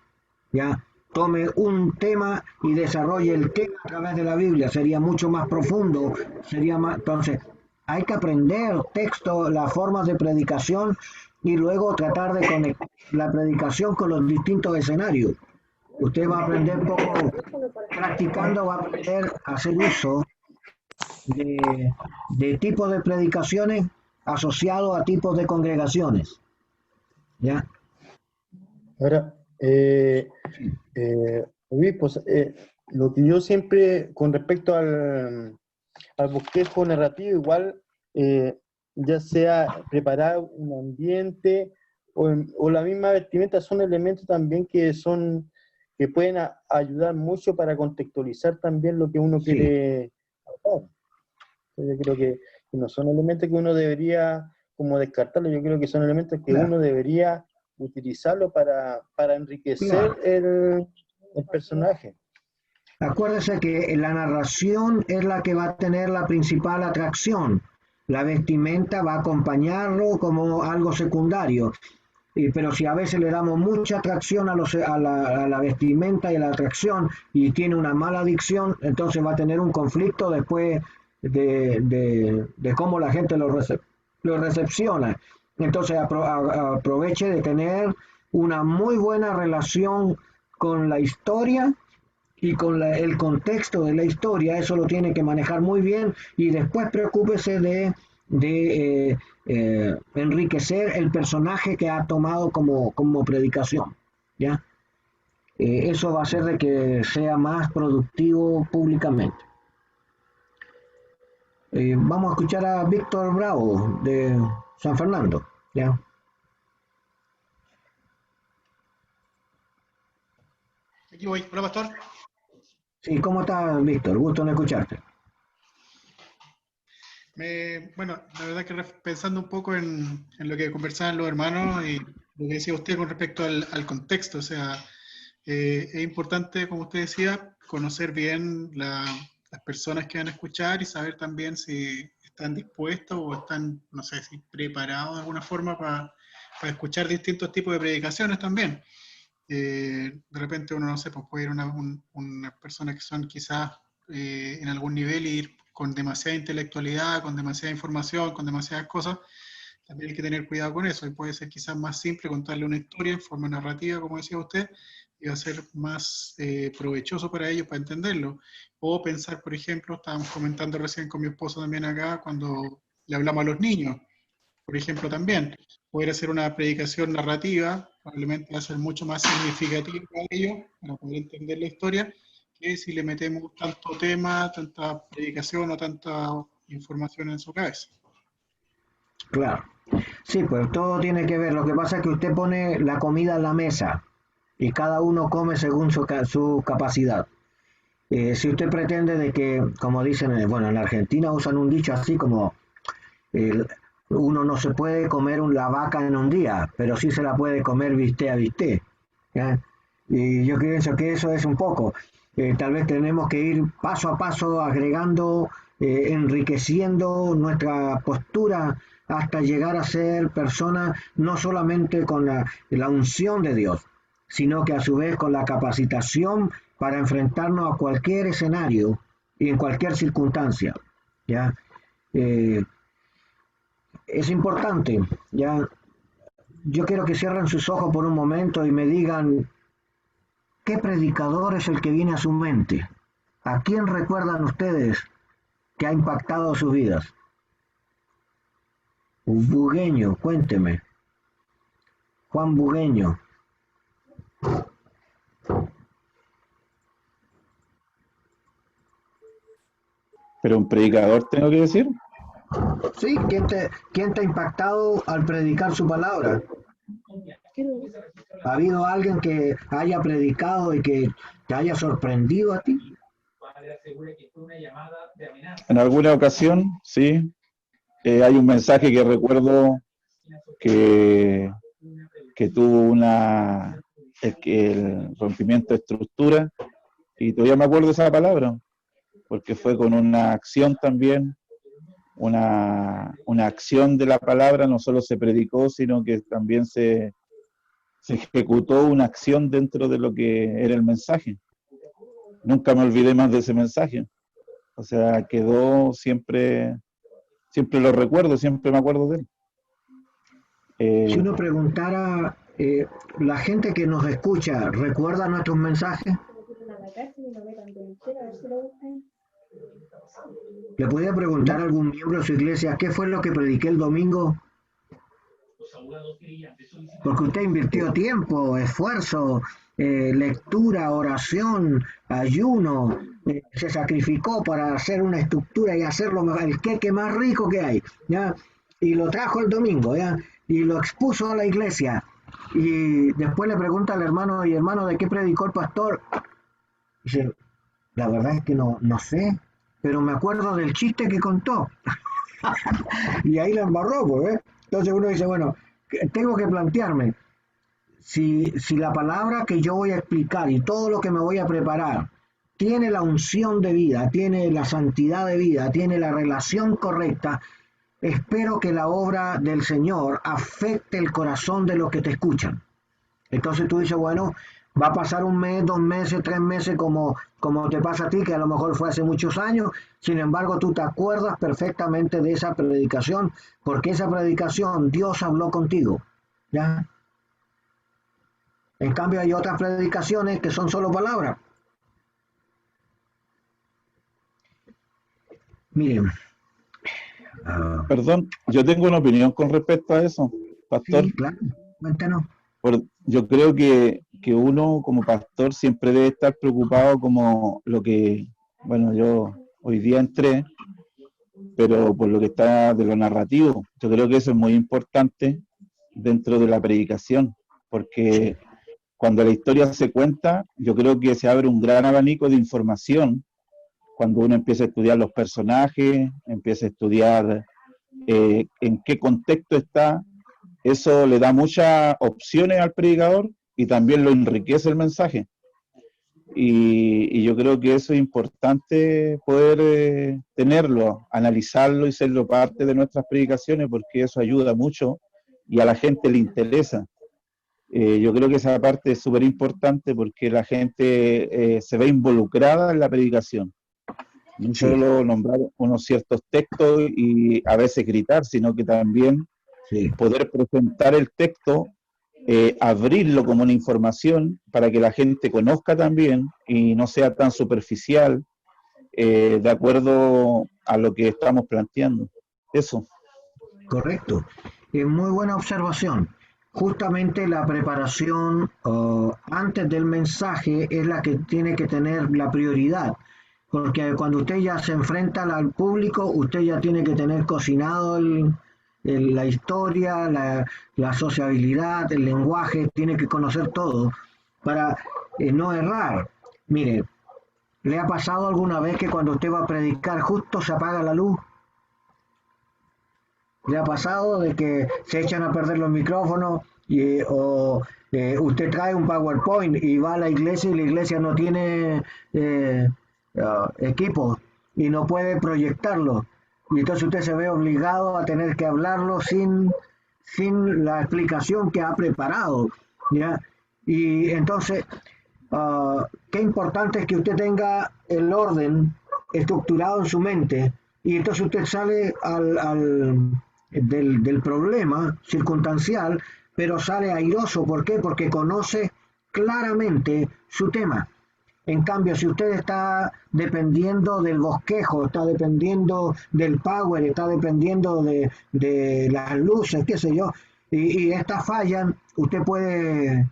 ¿ya? Tome un tema y desarrolle el tema a través de la Biblia, sería mucho más profundo, sería más, entonces, hay que aprender texto, las formas de predicación y luego tratar de conectar la predicación con los distintos escenarios. Usted va a aprender poco, practicando va a aprender a hacer uso de tipos de predicaciones asociados a tipos de congregaciones. ¿Ya? Ahora, obispo, lo que yo siempre, con respecto al bosquejo narrativo, igual, ya sea preparar un ambiente o la misma vestimenta, son elementos también que pueden ayudar mucho para contextualizar también lo que uno quiere hablar. Yo creo que no son elementos que uno debería como descartarlo, yo creo que son elementos que uno debería utilizarlo para enriquecer el personaje. Acuérdese que la narración es la que va a tener la principal atracción. La vestimenta va a acompañarlo como algo secundario. Pero si a veces le damos mucha atracción a la vestimenta y a la atracción y tiene una mala dicción, entonces va a tener un conflicto después de cómo la gente lo recepciona. Entonces aproveche de tener una muy buena relación con la historia y con el contexto de la historia. Eso lo tiene que manejar muy bien y después preocúpese de enriquecer el personaje que ha tomado como predicación, ¿ya? Eso va a hacer de que sea más productivo públicamente. Vamos a escuchar a Víctor Bravo de San Fernando, ¿ya? Aquí voy. Hola, pastor. Sí, ¿cómo estás, Víctor? Gusto en escucharte. Bueno, la verdad que pensando un poco en lo que conversaban los hermanos y lo que decía usted con respecto al contexto, o sea, es importante, como usted decía, conocer bien las personas que van a escuchar y saber también si están dispuestos o están, no sé, si preparados de alguna forma para escuchar distintos tipos de predicaciones también. De repente uno, no sé, pues puede ir una persona que son quizás en algún nivel y ir con demasiada intelectualidad, con demasiada información, con demasiadas cosas. También hay que tener cuidado con eso, y puede ser quizás más simple contarle una historia en forma narrativa, como decía usted, y va a ser más provechoso para ellos para entenderlo. O pensar, por ejemplo, estábamos comentando recién con mi esposo también acá, cuando le hablamos a los niños, por ejemplo, también, poder hacer una predicación narrativa, probablemente va a ser mucho más significativa para ellos, para poder entender la historia, que si le metemos tanto tema, tanta predicación o tanta información en su cabeza. Claro. Sí, pues todo tiene que ver. Lo que pasa es que usted pone la comida en la mesa y cada uno come según su capacidad. Si usted pretende de que, como dicen, bueno, en Argentina usan un dicho así como uno no se puede comer la vaca en un día, pero sí se la puede comer bistec a bistec, ¿ya? Y yo pienso que eso es un poco. Tal vez tenemos que ir paso a paso agregando, enriqueciendo nuestra postura hasta llegar a ser personas no solamente con la unción de Dios, sino que a su vez con la capacitación para enfrentarnos a cualquier escenario y en cualquier circunstancia, ¿ya? Es importante, ¿ya? yo quiero que cierren sus ojos por un momento y me digan, ¿qué predicador es el que viene a su mente? ¿A quién recuerdan ustedes que ha impactado sus vidas? Bugueño, cuénteme. Juan Bugueño. Pero un predicador, tengo que decir. Sí, ¿quién te ha impactado al predicar su palabra? ¿Ha habido alguien que haya predicado y que te haya sorprendido a ti? En alguna ocasión, sí. Hay un mensaje que recuerdo que tuvo el rompimiento de estructura, y todavía me acuerdo de esa palabra, porque fue con una acción también, una acción de la palabra. No solo se predicó, sino que también se ejecutó una acción dentro de lo que era el mensaje. Nunca me olvidé más de ese mensaje. O sea, quedó siempre lo recuerdo, siempre me acuerdo de él. Si uno preguntara, la gente que nos escucha, ¿recuerda nuestros mensajes? ¿Le podía preguntar a algún miembro de su iglesia qué fue lo que prediqué el domingo? Porque usted invirtió tiempo, esfuerzo, lectura, oración, ayuno, se sacrificó para hacer una estructura y hacerlo el queque más rico que hay, ¿ya? Y lo trajo el domingo, ¿ya? Y lo expuso a la iglesia. Y después le pregunta al hermano, y hermano, ¿de qué predicó el pastor? Dice, la verdad es que no sé, pero me acuerdo del chiste que contó. Y ahí la embarró, pues, ¿eh? Entonces uno dice, bueno, tengo que plantearme, si la palabra que yo voy a explicar y todo lo que me voy a preparar tiene la unción de vida, tiene la santidad de vida, tiene la relación correcta, espero que la obra del Señor afecte el corazón de los que te escuchan. Entonces tú dices, bueno, va a pasar un mes, 2 meses, 3 meses, como te pasa a ti, que a lo mejor fue hace muchos años. Sin embargo, tú te acuerdas perfectamente de esa predicación, porque esa predicación Dios habló contigo, ¿ya? En cambio, hay otras predicaciones que son solo palabras. Miren. Perdón, yo tengo una opinión con respecto a eso, pastor. Sí, claro, cuéntanos. Yo creo que uno como pastor siempre debe estar preocupado, como lo que, bueno, yo hoy día entré, pero por lo que está de lo narrativo. Yo creo que eso es muy importante dentro de la predicación, porque cuando la historia se cuenta, yo creo que se abre un gran abanico de información cuando uno empieza a estudiar los personajes, empieza a estudiar en qué contexto está. Eso le da muchas opciones al predicador y también lo enriquece el mensaje. Y yo creo que eso es importante poder tenerlo, analizarlo y serlo parte de nuestras predicaciones, porque eso ayuda mucho y a la gente le interesa. Yo creo que esa parte es súper importante porque la gente se ve involucrada en la predicación. No solo nombrar unos ciertos textos y a veces gritar, sino que también poder presentar el texto, abrirlo como una información para que la gente conozca también y no sea tan superficial, de acuerdo a lo que estamos planteando. Eso. Correcto. Muy buena observación. Justamente la preparación antes del mensaje es la que tiene que tener la prioridad. Porque cuando usted ya se enfrenta al público, usted ya tiene que tener cocinado la historia, la sociabilidad, el lenguaje, tiene que conocer todo para no errar. Mire, ¿le ha pasado alguna vez que cuando usted va a predicar justo se apaga la luz? ¿Le ha pasado de que se echan a perder los micrófonos o usted trae un PowerPoint y va a la iglesia y la iglesia no tiene equipo y no puede proyectarlo? Y entonces usted se ve obligado a tener que hablarlo sin la explicación que ha preparado, ¿ya? Y entonces, qué importante es que usted tenga el orden estructurado en su mente y entonces usted sale del problema circunstancial pero sale airoso. ¿Por qué? Porque conoce claramente su tema. En cambio, si usted está dependiendo del bosquejo, está dependiendo del power, está dependiendo de las luces, qué sé yo, y estas fallan, usted puede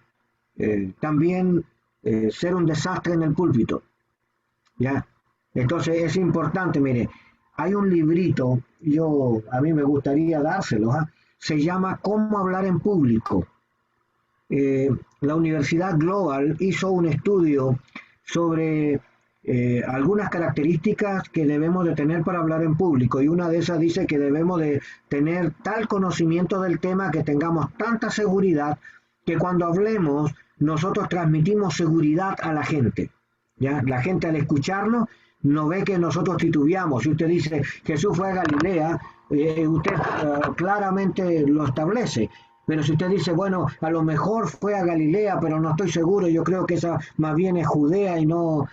también ser un desastre en el púlpito. ¿Ya? Entonces es importante, mire, hay un librito, a mí me gustaría dárselo, ¿ah? Se llama Cómo hablar en público. La Universidad Global hizo un estudio sobre algunas características que debemos de tener para hablar en público, y una de esas dice que debemos de tener tal conocimiento del tema, que tengamos tanta seguridad, que cuando hablemos nosotros transmitimos seguridad a la gente. ¿Ya? La gente, al escucharnos, no ve que nosotros titubeamos. Si usted dice Jesús fue a Galilea, usted claramente lo establece. Pero si usted dice, bueno, a lo mejor fue a Galilea, pero no estoy seguro, yo creo que esa más bien es Judea y no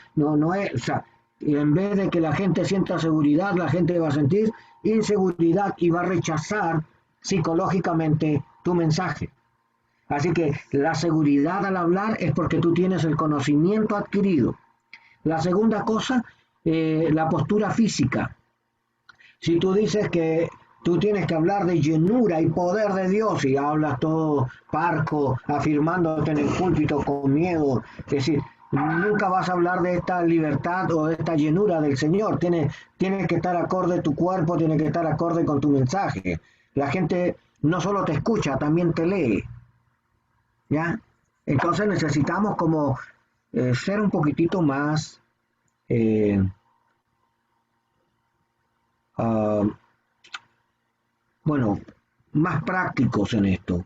es. O sea, en vez de que la gente sienta seguridad, la gente va a sentir inseguridad y va a rechazar psicológicamente tu mensaje. Así que la seguridad al hablar es porque tú tienes el conocimiento adquirido. La segunda cosa, la postura física. Si tú dices que tú tienes que hablar de llenura y poder de Dios y hablas todo parco, afirmándote en el púlpito con miedo, es decir, nunca vas a hablar de esta libertad o de esta llenura del Señor. Tiene que estar acorde tu cuerpo, tiene que estar acorde con tu mensaje. La gente no solo te escucha, también te lee. ¿Ya? Entonces necesitamos como ser un poquitito más bueno, más prácticos en esto.